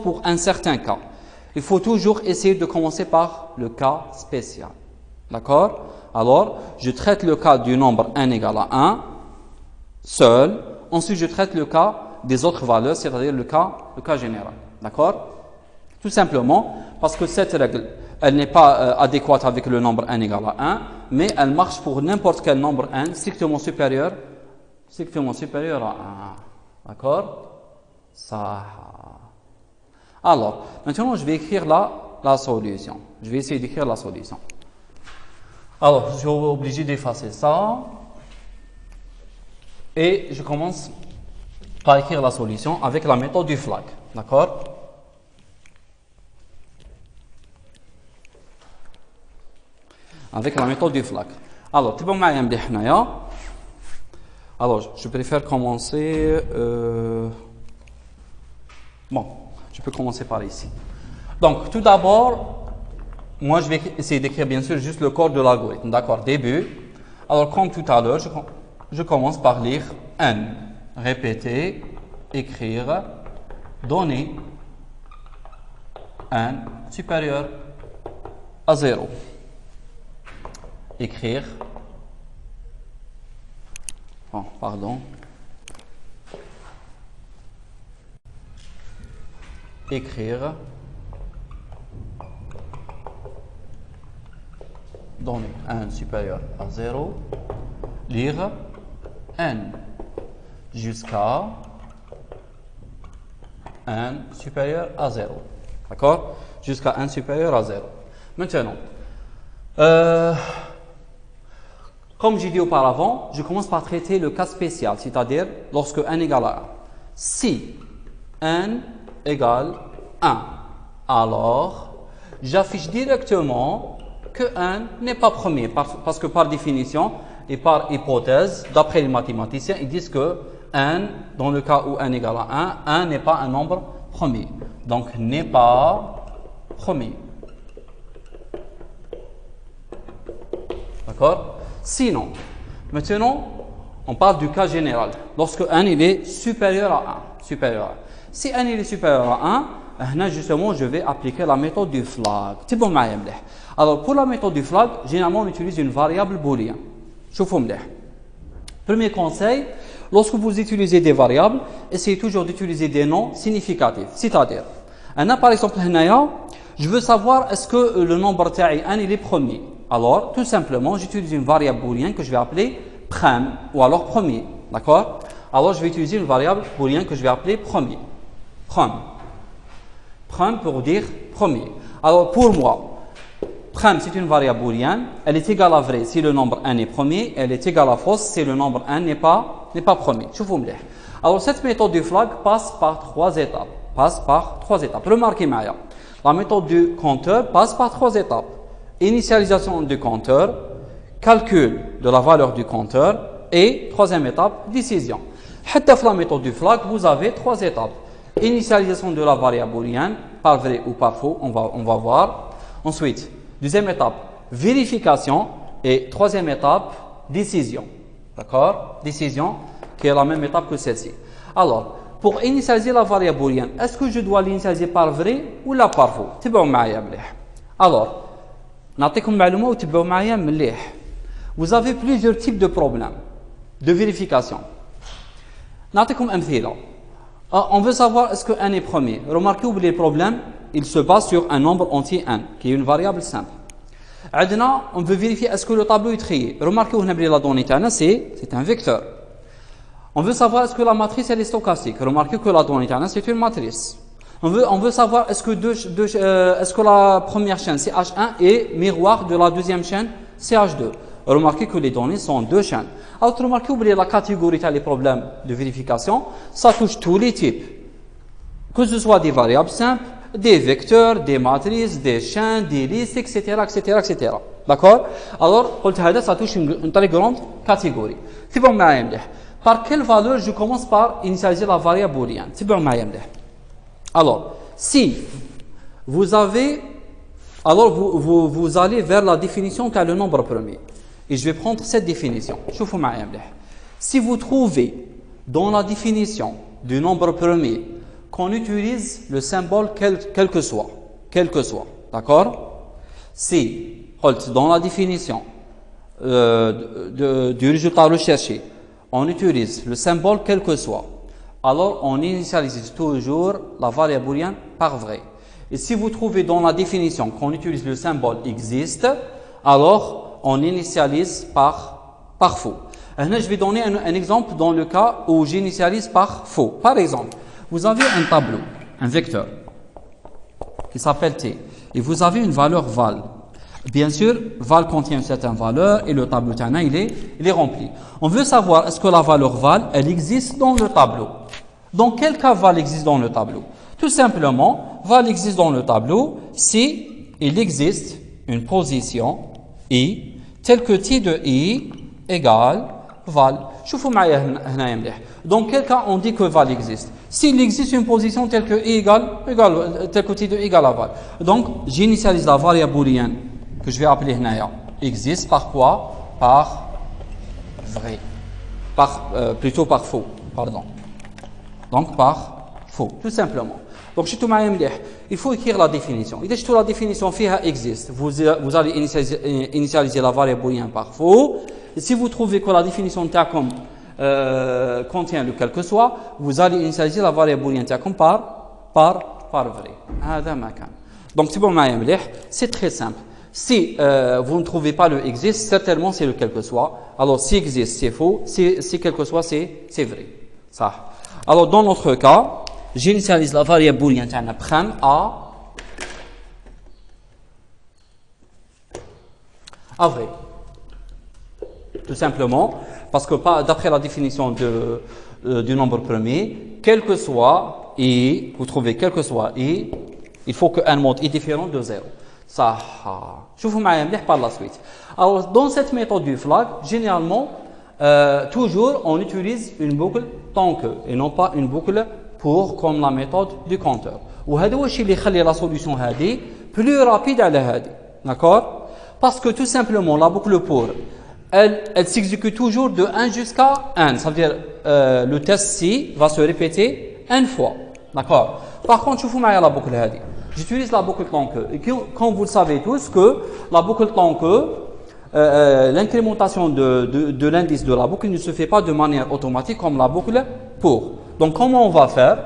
pour un certain cas, il faut toujours essayer de commencer par le cas spécial. D'accord? Alors, je traite le cas du nombre n égale à 1, seul. Ensuite, je traite le cas des autres valeurs, c'est-à-dire le cas général. D'accord? Tout simplement parce que cette règle, elle n'est pas adéquate avec le nombre n égale à 1, mais elle marche pour n'importe quel nombre n strictement supérieur à 1. D'accord? Ça. Alors, maintenant, je vais écrire la solution. Je vais essayer d'écrire la solution. Alors, je suis obligé d'effacer ça. Et je commence par écrire la solution avec la méthode du flag. D'accord? Avec la méthode du flag. Alors, je préfère commencer. Bon, je peux commencer par ici. Donc, tout d'abord, moi, je vais essayer d'écrire bien sûr juste le corps de l'algorithme. D'accord, début. Alors, comme tout à l'heure, je commence par lire n. Répéter, écrire, donner n supérieur à 0. Écrire. Oh, pardon. Écrire. Donner n supérieur à 0. Lire n jusqu'à n supérieur à 0. D'accord? Jusqu'à n supérieur à 0. Maintenant, comme j'ai dit auparavant, je commence par traiter le cas spécial, c'est-à-dire lorsque n égale à 1. Si n égale 1, alors j'affiche directement que n n'est pas premier, parce que par définition et par hypothèse, d'après les mathématiciens, ils disent que n, dans le cas où n égale à 1 n'est pas un nombre premier. Donc, n'est pas premier. D'accord? Sinon, maintenant, on parle du cas général. Lorsque n il est supérieur à 1. Supérieur à 1. Si n il est supérieur à 1, là, justement, je vais appliquer la méthode du flag. C'est bon, alors, pour la méthode du flag, généralement, on utilise une variable booléenne. Premier conseil, lorsque vous utilisez des variables, essayez toujours d'utiliser des noms significatifs. C'est-à-dire, par exemple, je veux savoir est-ce que le nombre ta'i n il est premier. Alors, tout simplement, j'utilise une variable booléenne que je vais appeler prime ou alors premier. D'accord? Alors, je vais utiliser une variable booléenne que je vais appeler premier. Prime pour dire premier. Alors, pour moi, prime, c'est une variable booléenne. Elle est égale à vrai si le nombre n est premier. Elle est égale à fausse si le nombre n n'est pas premier. Alors, cette méthode du flag passe par trois étapes. Remarquez, Maya, la méthode du compteur passe par trois étapes. Initialisation du compteur, calcul de la valeur du compteur et troisième étape, décision. Dans la méthode du flag, vous avez trois étapes. Initialisation de la variable booléenne, par vrai ou par faux, on va voir. Ensuite, deuxième étape, vérification. Et troisième étape, décision. D'accord? Décision, qui est la même étape que celle-ci. Alors, pour initialiser la variable booléenne, est-ce que je dois l'initialiser par vrai ou là par faux? Alors, vous avez plusieurs types de problèmes de vérification. On veut savoir est-ce que n est premier. Remarquez, oubliez le problème, il se base sur un nombre entier n, qui est une variable simple. On veut vérifier est-ce que le tableau est trié. Remarquez, la donnée c'est un vecteur. On veut savoir est-ce que la matrice elle est stochastique. Remarquez que la donnée c'est une matrice. On veut savoir est-ce que la première chaîne CH1 est miroir de la deuxième chaîne CH2. Remarquez que les données sont deux chaînes. Alors, remarquez, oubliez la catégorie des problèmes de vérification, ça touche tous les types. Que ce soit des variables simples, des vecteurs, des matrices, des chaînes, des listes, etc. D'accord? Alors, ça touche une très grande catégorie. Par quelle valeur je commence par initialiser la variable booléenne? Alors, si vous avez, alors vous allez vers la définition qu'a le nombre premier. Et je vais prendre cette définition. Si vous trouvez dans la définition du nombre premier qu'on utilise le symbole quel que soit, d'accord? Si, dans la définition du résultat recherché, on utilise le symbole quel que soit, alors on initialise toujours la variable booléenne par vrai. Et si vous trouvez dans la définition qu'on utilise le symbole existe, alors on initialise par faux. Je vais donner un exemple dans le cas où j'initialise par faux. Par exemple, vous avez un tableau, un vecteur, qui s'appelle T, et vous avez une valeur val. Bien sûr, val contient une certaine valeur et le tableau Tana, il est rempli. On veut savoir est-ce que la valeur val, elle existe dans le tableau. Dans quel cas val existe dans le tableau? Tout simplement, val existe dans le tableau si il existe une position i tel que T de i égale val. Dans quel cas on dit que val existe? S'il existe une position telle que i tel que T de i égale à val. Donc, j'initialise la variable booléenne que je vais appeler existe par quoi? Par vrai. Plutôt par faux, pardon. Donc, par faux, tout simplement. Donc, il faut écrire la définition. Et la définition existe. Vous allez initialiser la variable booléenne par faux. Et si vous trouvez que la définition TACOM contient le quel que soit, vous allez initialiser la variable booléenne TACOM par vrai. Donc, c'est très simple. Si vous ne trouvez pas le existe, certainement c'est le quel que soit. Alors, si existe, c'est faux. Si quel que soit, c'est vrai. Ça. Alors, dans notre cas, j'initialise la variable booléenne prime à vrai. Tout simplement, parce que d'après la définition du nombre premier, quel que soit i, vous trouvez quel que soit i, il faut qu'un mode est différent de 0. Ça, je vous mets par la suite. Alors, dans cette méthode du flag, généralement, toujours, on utilise une boucle tant que, et non pas une boucle pour, comme la méthode du compteur. وهذا هو الشيء اللي يخلي la solution هذه plus rapide على هذه. D'accord? Parce que tout simplement, la boucle pour, elle s'exécute toujours de 1 jusqu'à n. Ça veut dire le test C va se répéter n fois. D'accord. Par contre, je vous mets la boucle هذه. J'utilise la boucle tant que. Et quand vous le savez tous que la boucle tant que l'incrémentation de l'indice de la boucle ne se fait pas de manière automatique comme la boucle pour. Donc, comment on va faire?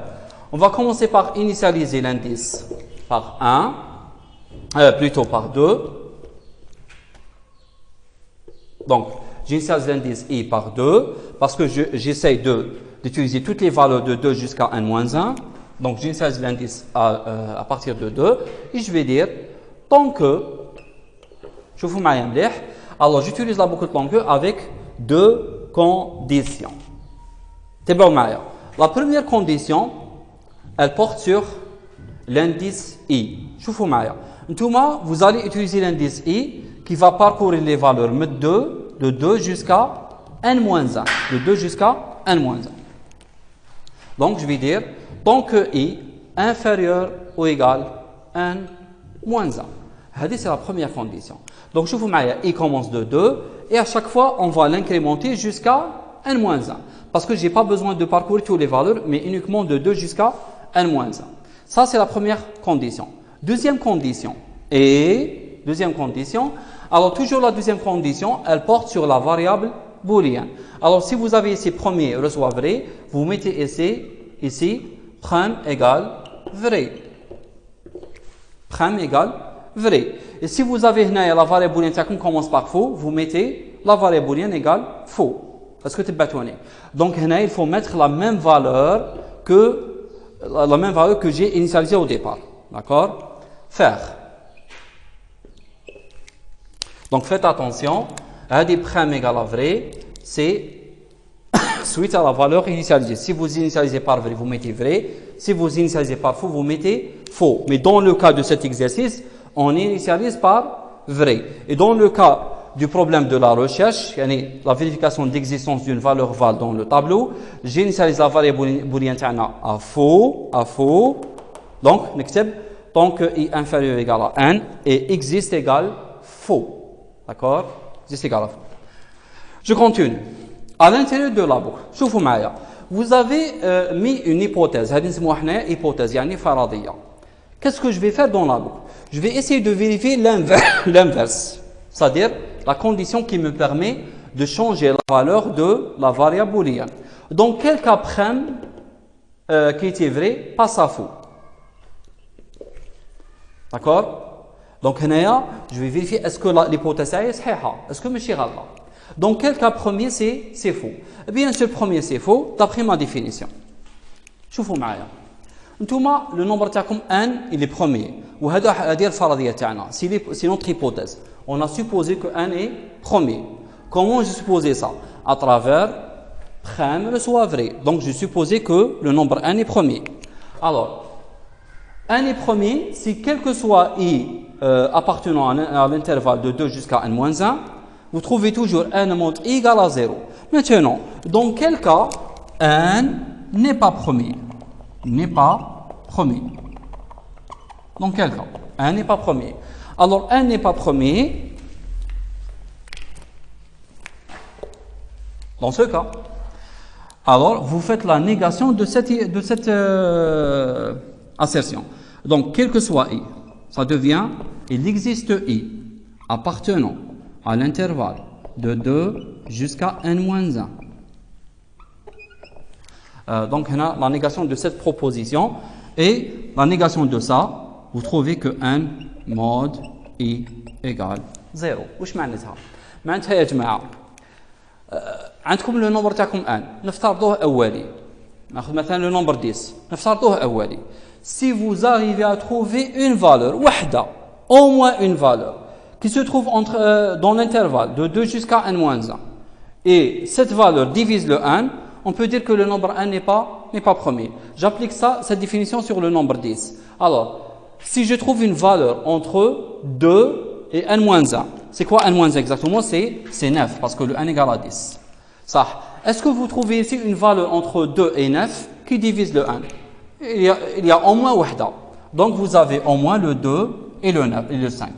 On va commencer par initialiser l'indice par 1, plutôt par 2. Donc, j'initialise l'indice I par 2 parce que j'essaie d'utiliser toutes les valeurs de 2 jusqu'à n-1. Donc, j'initialise l'indice à partir de 2 et je vais dire tant que, je vous mets alors j'utilise la boucle tant que avec deux conditions. La première condition, elle porte sur l'indice I. Je vous mets vous allez utiliser l'indice I qui va parcourir les valeurs de 2 jusqu'à n-1. De 2 jusqu'à n-1. Donc, je vais dire tant que I inférieur ou égal n-1. C'est la première condition. Donc, je vous mets I commence de 2 et à chaque fois, on va l'incrémenter jusqu'à n-1. Parce que je n'ai pas besoin de parcourir toutes les valeurs, mais uniquement de 2 jusqu'à n-1. Ça, c'est la première condition. Deuxième condition. Alors, toujours la deuxième condition, elle porte sur la variable booléenne. Alors, si vous avez ici premier reçoit vrai, vous mettez ici prime égale vrai. Prime égale vrai. Et si vous avez la variable booléenne qui commence par faux, vous mettez la variable booléenne égale faux. Est-ce que tu es bâtonné? Donc, il faut mettre la même valeur que j'ai initialisée au départ. D'accord? Faire. Donc, faites attention. Des prime égale à vrai, c'est suite à la valeur initialisée. Si vous initialisez par vrai, vous mettez vrai. Si vous initialisez par faux, vous mettez faux. Mais dans le cas de cet exercice, on initialise par vrai. Et dans le cas du problème de la recherche, la vérification d'existence d'une valeur val dans le tableau, j'initialise la variable booléenne à faux. Donc, tant que i inférieur égale à n et existe égale faux. D'accord? Existe égale à faux. Je continue. À l'intérieur de la boucle, vous avez mis une hypothèse. Hypothèse, qu'est-ce que je vais faire dans la boucle? Je vais essayer de vérifier l'inverse. C'est-à-dire la condition qui me permet de changer la valeur de la variable booléenne. Dans quel cas prime qui était vrai passe à faux? D'accord? Donc, je vais vérifier est-ce que l'hypothèse est صحيحة? Est-ce que je suis غلط? Dans quel cas premier c'est faux? Bien sûr, premier c'est faux, d'après ma définition. شوفوا معايا. انتوما le nombre تاعكم n il est premier. وهذا هذه الفرضية تاعنا. C'est notre hypothèse. On a supposé que n est premier. Comment j'ai supposé ça? À travers prime reçoit vrai. Donc, j'ai supposé que le nombre n est premier. Alors, n est premier si quel que soit i appartenant à l'intervalle de 2 jusqu'à n-1, vous trouvez toujours n mod i égale à 0. Maintenant, dans quel cas n n'est pas premier? N'est pas premier. Dans quel cas n n'est pas premier? Alors, n n'est pas premier. Dans ce cas, alors vous faites la négation de cette assertion. Donc, quel que soit i, ça devient, il existe i appartenant à l'intervalle de 2 jusqu'à n-1. Donc, on a la négation de cette proposition et la négation de ça, vous trouvez que n mod i égale 0. واش معناتها؟ معناتها يا جماعة عندكم لو نومبر تاعكم n نفترضوه أولي. ناخذ مثلا le nombre 10 نفترضوه أولي. Si vous arrivez à trouver une valeur, au moins une valeur, qui se trouve dans l'intervalle de 2 jusqu'à n-1, et cette valeur divise le n, on peut dire que le nombre n n'est pas premier. J'applique cette définition sur le nombre 10. Alors, si je trouve une valeur entre 2 et n-1, c'est quoi n-1 exactement? C'est 9, parce que le n égale à 10. Ça. Est-ce que vous trouvez ici une valeur entre 2 et 9 qui divise le n? Il y a au moins wahda. Donc, vous avez au moins le 2 et le 9 et le 5.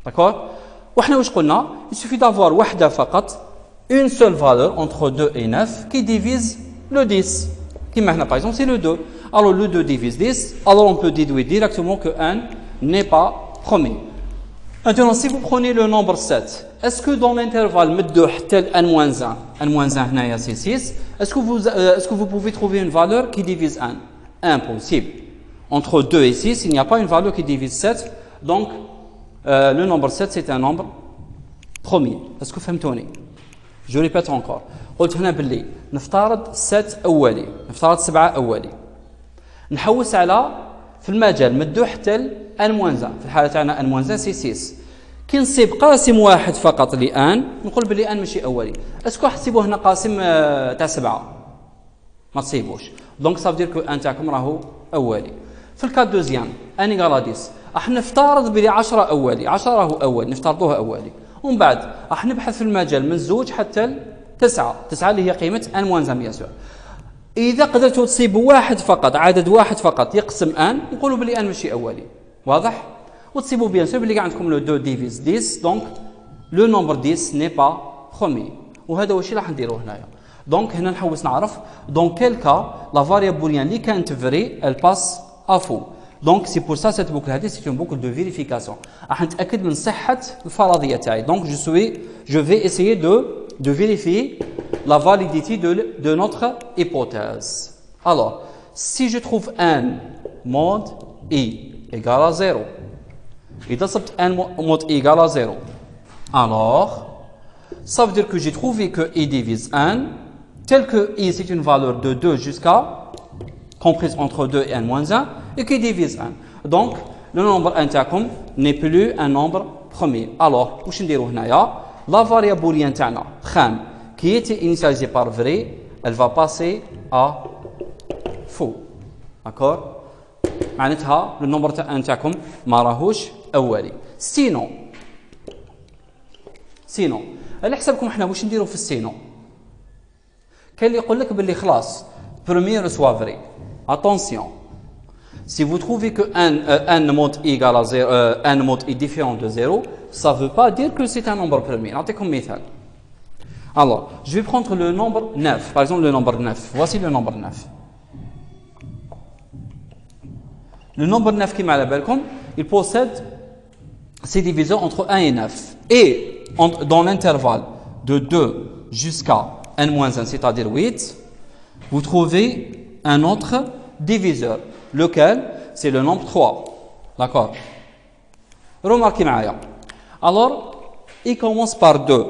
D'accord? وحنا واش قلنا il suffit d'avoir وحده فقط une seule valeur entre 2 et 9 qui divise le 10 كيما هنا par exemple c'est le 2 alors le 2 divise 10 alors on peut déduire directement que 1 n'est pas premier. Maintenant si vous prenez le nombre 7 est-ce que dans l'intervalle مدوح tel n-1 هنايا c'est 6 est-ce que vous pouvez trouver une valeur qui divise 1 impossible. Entre 2 et 6 il n'y a pas une valeur qui divise 7 donc le nombre 7 c'est un nombre premier. Est-ce que فهمتوني؟ Je répète encore. قلت هنا باللي نفترض 7 أولي نفترض 7 أولي نحوس على في المجال مدو حتى n-1 في الحالة تاعنا n-1 سي 6 كي نصيب قاسم واحد فقط لان نقول بلي ان ماشي أولي. اسكو حسبوا هنا قاسم تاع 7 ما تصيبوش دونك صافي دير كو ان تاعكم راهو أولي. في الكا دوزيام ان ايغال 10 راح نفترض بلي 10 أولي 10 راهو أولي نفترضوها أولي ومن بعد راح نبحث في المجال من زوج حتى 9 اللي هي قيمة n-1 بيان سور. إذا قدرتوا تصيبوا واحد فقط عدد واحد فقط يقسم ان نقولوا بلي ان ماشي أولي واضح وتصيبوا بيان سور بلي عندكم لو 2 ديفيز 10 دونك لو نومبر 10 ني با بروميي وهذا واش راح نديروه هنايا. دونك هنا نحوس نعرف دون كيل كا لا فاريابل بوليان اللي كانت فري elle passe à faux. دونك سي بور سا سيت بوكل هذه سي اون بوكل دو فيريفيكاسيون راح نتاكد من صحه الفرضيه تاعي. دونك je vais essayer de vérifier la validité de notre hypothèse. Alors, si je trouve n mod i égale à 0, إذا صبت n mod i égale à 0, alors ça veut dire que j'ai trouvé que i divise n, tel que i c'est une valeur de 2 jusqu'à comprise entre 2 et n-1 et qui divise 1. Donc le nombre n تاعكم n'est plus un nombre premier. Alors واش نديرو هنايا la variable booléenne تاعنا خام qui était initialisée par vrai elle va passer à faux. D'accord معناتها le nombre n تاعكم ما راهوش أولي. سينو على حسابكم احنا واش نديرو في السينو كاين اللي يقول لك باللي خلاص premier soit vrai. Attention, si vous trouvez que n mod égale à 0, n mod est différent de 0, ça ne veut pas dire que c'est un nombre premier. نعطيكم مثال. Alors, je vais prendre le nombre 9. Par exemple, le nombre 9. Voici le nombre 9. Le nombre 9 qui m'a l'appelé comme, il possède ses diviseurs entre 1 et 9. Et dans l'intervalle de 2 jusqu'à n-1, c'est-à-dire 8, vous trouvez un autre diviseur, lequel c'est le nombre 3. D'accord? Remarquez معايا. Alors, il commence par 2.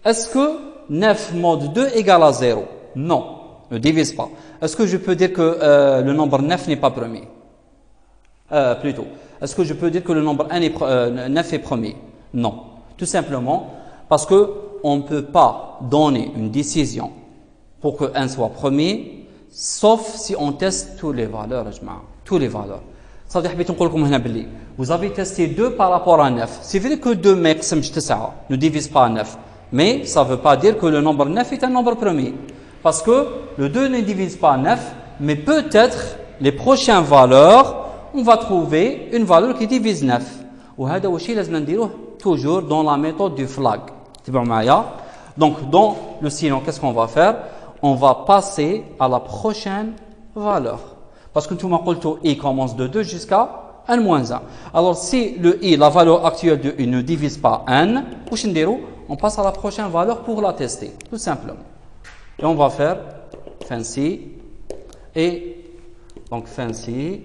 Est-ce que 9 mod 2 égale à 0? Non, ne divise pas. Est-ce que je peux dire que le nombre 9 n'est pas premier? Plutôt. Est-ce que je peux dire que le nombre 9 est premier? Non. Tout simplement parce qu'on ne peut pas donner une décision pour que 1 soit premier, sauf si on teste toutes les valeurs. Toutes les valeurs. Ça veut dire vous avez testé 2 par rapport à 9. C'est vrai que 2 ne divise pas 9. Mais ça ne veut pas dire que le nombre 9 est un nombre premier. Parce que le 2 ne divise pas 9, mais peut-être les prochaines valeurs, on va trouver une valeur qui divise 9. وهذا وشي لازم نديروه toujours dans la méthode du flag. Donc dans le sinon, qu'est-ce qu'on va faire? On va passer à la prochaine valeur. Parce que tout le monde i commence de 2 jusqu'à n-1. Alors si le i, la valeur actuelle de i ne divise pas n, on passe à la prochaine valeur pour la tester, tout simplement. Et on va faire fancy et donc fancy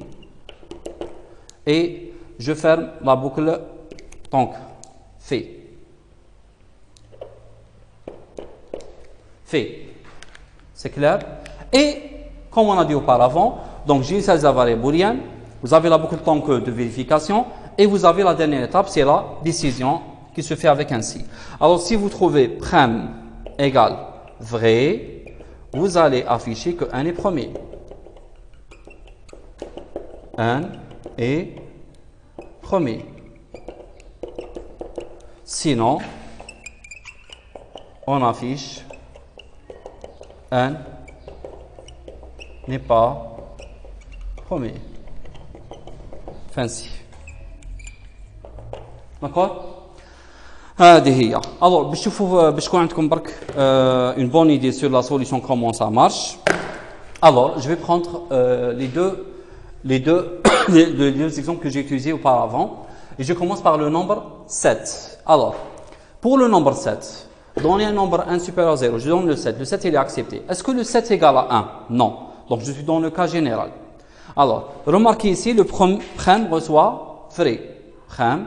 et je ferme la boucle donc fait. C'est clair? Et comme on a dit auparavant, donc j'ai utilisé la variable booléenne, vous avez la boucle de vérification et vous avez la dernière étape, c'est la décision qui se fait avec un si. Alors si vous trouvez prime égale vrai, vous allez afficher que 1 est premier. 1 est premier. Sinon, on affiche 1 n'est pas premier. Fancy. D'accord? هذه هي. Alors باش تشوفوا باش تكون عندكم برك une bonne idée sur la solution comment ça marche. Alors je vais prendre les deux exemples que j'ai utilisés auparavant et je commence par le nombre 7. Alors pour le nombre 7, donner un nombre 1 supérieur à 0, je donne le 7. Le 7 il est accepté. Est-ce que le 7 est égal à 1? Non. Donc je suis dans le cas général. Alors remarquez ici le prime reçoit vrai. Prime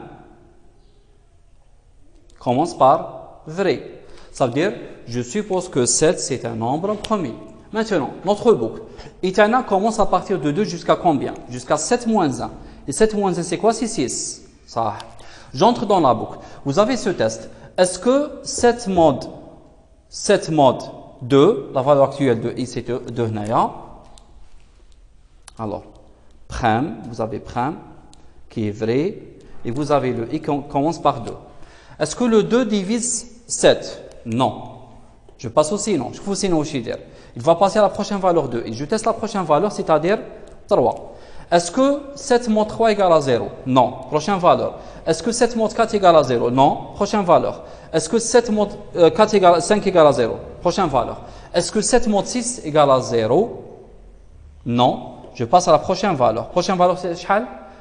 commence par vrai. Ça veut dire, je suppose que 7 c'est un nombre premier. Maintenant, notre boucle. Itana commence à partir de 2 jusqu'à combien? Jusqu'à 7 moins 1. Et 7 moins 1 c'est quoi? C'est 6. Ça. J'entre dans la boucle. Vous avez ce test. Est-ce que 7 mode 2, la valeur actuelle de i c'est 2 Naya. Alors, prime, vous avez prime qui est vrai. Et vous avez le i qui commence par 2. Est-ce que le 2 divise 7? Non. Je passe au sinon. Je fais sinon au chider. Il va passer à la prochaine valeur 2. Et je teste la prochaine valeur, c'est-à-dire 3. Est-ce que 7 mod 3 égale à 0? Non. Prochaine valeur. Est-ce que 7 mod 4 égale à 0? Non. Prochaine valeur. Est-ce que 7 mod 5 égale à 0? Prochaine valeur. Est-ce que 7 mod 6 égale à 0? Non. Je passe à la prochaine valeur. Prochaine valeur,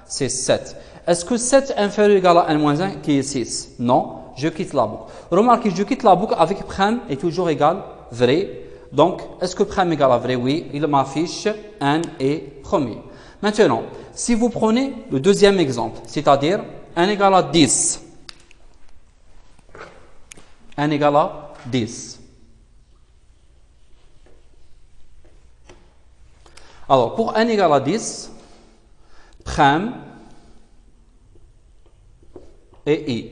c'est 7. Est-ce que 7 inférieur égal à 1 moins 1 qui est 6? Non, je quitte la boucle. Remarquez, je quitte la boucle avec prime est toujours égal vrai. Donc, est-ce que prime égal à vrai? Oui, il m'affiche 1 et premier. Maintenant, si vous prenez le deuxième exemple, c'est-à-dire 1 égale à 10. 1 égale à 10. Alors, pour 1 égale à 10, prime et i.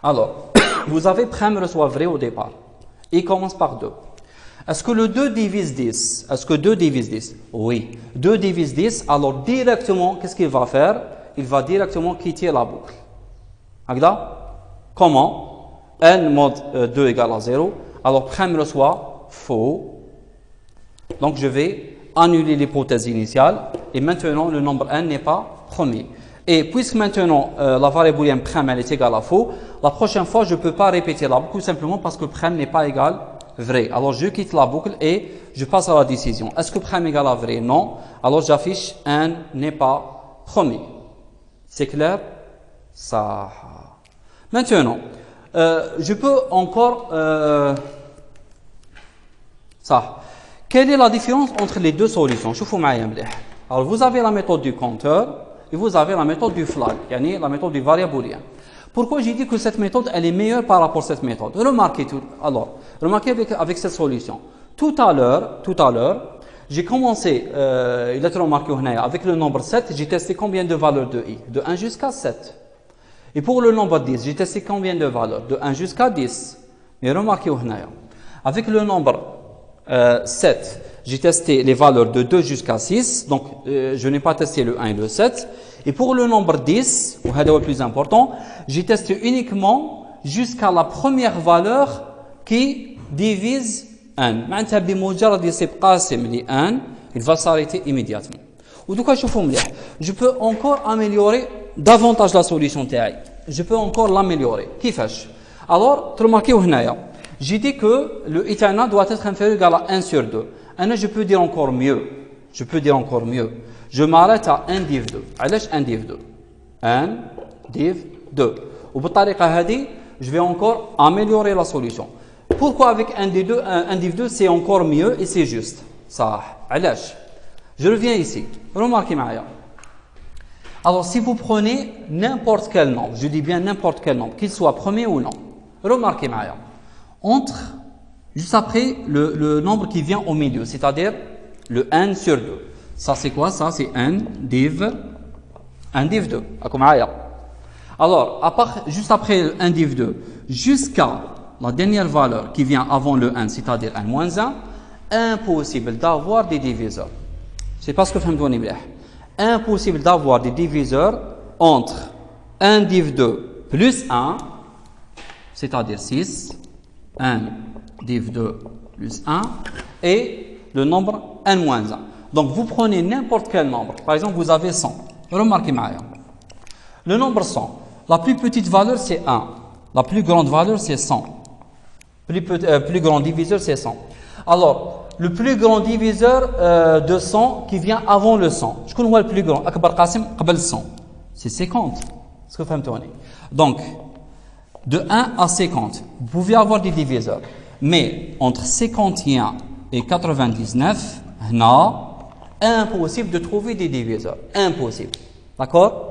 Alors, vous avez prime reçoit vrai au départ. I commence par 2. Est-ce que le 2 divise 10? Est-ce que 2 divise 10? Oui. 2 divise 10, alors directement, qu'est-ce qu'il va faire? Il va directement quitter la boucle. Agda? Comment? N mod 2 égale à 0. Alors, prime reçoit faux. Donc, je vais annuler l'hypothèse initiale. Et maintenant, le nombre n n'est pas premier. Et puisque maintenant, la variable booléenne prime elle est égale à faux, la prochaine fois, je ne peux pas répéter la boucle simplement parce que prime n'est pas égal vrai. Alors, je quitte la boucle et je passe à la décision. Est-ce que prime égale à vrai? Non. Alors, j'affiche n n'est pas premier. C'est clair? Ça. Maintenant, je peux encore... ça. Quelle est la différence entre les deux solutions? Alors, vous avez la méthode du compteur et vous avez la méthode du flag, la méthode du variable booléen. Pourquoi j'ai dit que cette méthode elle est meilleure par rapport à cette méthode? Remarquez avec cette solution. Tout à l'heure, j'ai commencé, il est remarqué avec le nombre 7, j'ai testé combien de valeurs de i? De 1 jusqu'à 7. Et pour le nombre 10, j'ai testé combien de valeurs? De 1 jusqu'à 10. Mais remarquez avec le nombre 7, j'ai testé les valeurs de 2 jusqu'à 6, donc je n'ai pas testé le 1 et le 7. Et pour le nombre 10, le plus important, j'ai testé uniquement jusqu'à la première valeur qui divise 1. Il va s'arrêter immédiatement. Je peux encore améliorer davantage la solution TI. Je peux encore l'améliorer. Alors, remarquez j'ai dit que le itana doit être inférieur égal à 1 sur 2. Je peux dire encore mieux. Je m'arrête à 1 div 2. علاش 1 div 2 1 div 2 وبالطريقه هذه je vais encore améliorer la solution. Pourquoi avec 1 div 2 c'est encore mieux et c'est juste? صح. علاش? Je reviens ici. Remarquez معايا. Alors si vous prenez n'importe quel nombre, je dis bien n'importe quel nombre, qu'il soit premier ou non. Remarquez معايا. Entre juste après le nombre qui vient au milieu, c'est-à-dire le 1 sur 2. Ça c'est quoi? Ça c'est 1 div 2. Alors, juste après 1 div 2, jusqu'à la dernière valeur qui vient avant le 1, c'est-à-dire 1 moins 1, impossible d'avoir des diviseurs. C'est pas ce que vous me dites. Impossible d'avoir des diviseurs entre 1 div 2 plus 1, c'est-à-dire 6, 1 div 2 plus 1, et le nombre 1 moins 1. Donc, vous prenez n'importe quel nombre. Par exemple, vous avez 100. Remarquez, le nombre 100. La plus petite valeur, c'est 1. La plus grande valeur, c'est 100. Plus grand diviseur, c'est 100. Alors, le plus grand diviseur de 100 qui vient avant le 100. Je connais le plus grand. Akbar Qasim, qabl 100. C'est 50. Est-ce que vous comprenez? Donc, de 1 à 50, vous pouvez avoir des diviseurs. Mais entre 51 et 99, impossible de trouver des diviseurs. Impossible. D'accord?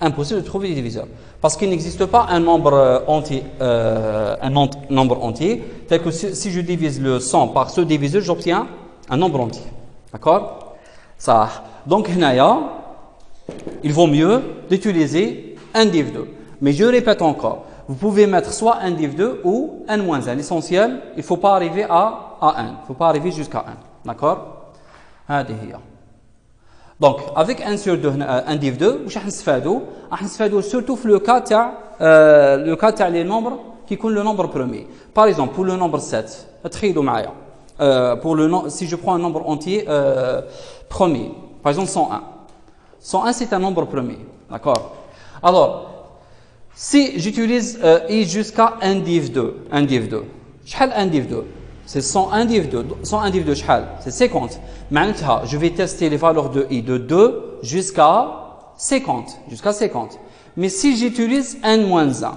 Impossible de trouver des diviseurs. Parce qu'il n'existe pas un nombre entier, nombre entier, tel que si je divise le 100 par ce diviseur, j'obtiens un nombre entier. D'accord? Ça. Donc, il vaut mieux d'utiliser un div 2. Mais je répète encore, vous pouvez mettre soit un div 2 ou un moins 1. L'essentiel, il ne faut pas arriver à 1. Il ne faut pas arriver jusqu'à 1. D'accord? Donc, avec 1 sur 2, un div 2, واش راح نستفادوا surtout le cas تاع les nombres qui comptent le nombre premier. Par exemple, pour le nombre 7, تخيلوا معايا. Si je prends un nombre entier premier, par exemple 101. 101, c'est un nombre premier. D'accord? Alors, si j'utilise i jusqu'à un div 2, شحال un div 2? C'est 101 div 2. 101 div 2 شحال? C'est 50. معناتها, je vais tester les valeurs de i de 2 jusqu'à 50. Mais si j'utilise n-1,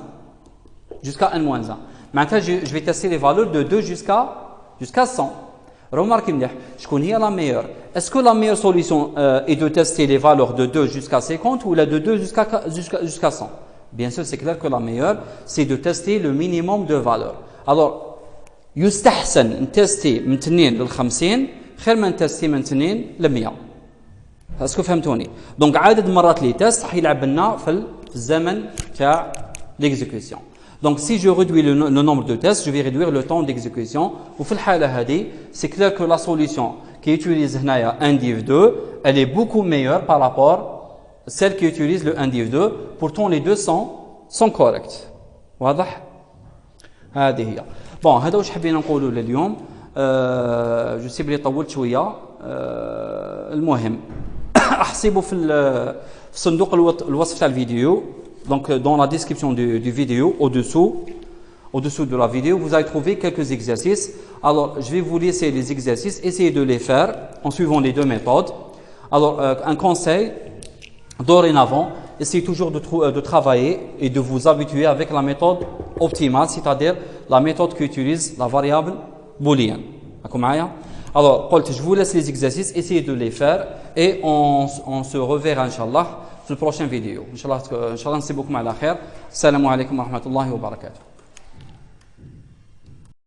jusqu'à n-1, معناتها je vais tester les valeurs de 2 jusqu'à 100. Remarquez bien, شكون هي la meilleure? Est-ce que la meilleure solution est de tester les valeurs de 2 jusqu'à 50 ou la de 2 jusqu'à 100? Bien sûr, c'est clair que la meilleure, c'est de tester le minimum de valeurs. Alors, يستحسن نتستي من 2 ل 50 خير ما نتستي من 2 ل 100. اسكو فهمتوني؟ دونك عدد مرات لي تيست راح يلعب لنا في الزمن تاع l'exécution. Donc si je réduis le nombre de tests, je vais réduire le temps d'exécution. وفي الحالة هذه, c'est clair que la solution qui utilise هنايا un div 2, elle est beaucoup meilleure par rapport à celle qui utilise le 1 div 2. Pourtant les deux sont corrects. واضح؟ هذه هي. بون هذا واش حبينا نقولوا لليوم. جو سي بلي طولت شويه. المهم احسبوا في صندوق الوصف تاع الفيديو. Donc dans la description du vidéo au-dessous de la vidéo, vous allez trouver quelques exercices. Alors je vais vous laisser les exercices, essayez de les faire en suivant les deux méthodes. Alors un conseil, dorénavant, essayez toujours de travailler et de vous habituer avec la méthode optimale, c'est-à-dire la méthode qui utilise la variable booléenne. Alors, je vous laisse les exercices, essayez de les faire et on se reverra, Inch'Allah, dans la prochaine vidéo. Inch'Allah, c'est beaucoup mal à faire. Salam alaikum wa rahmatullahi wa barakatuh.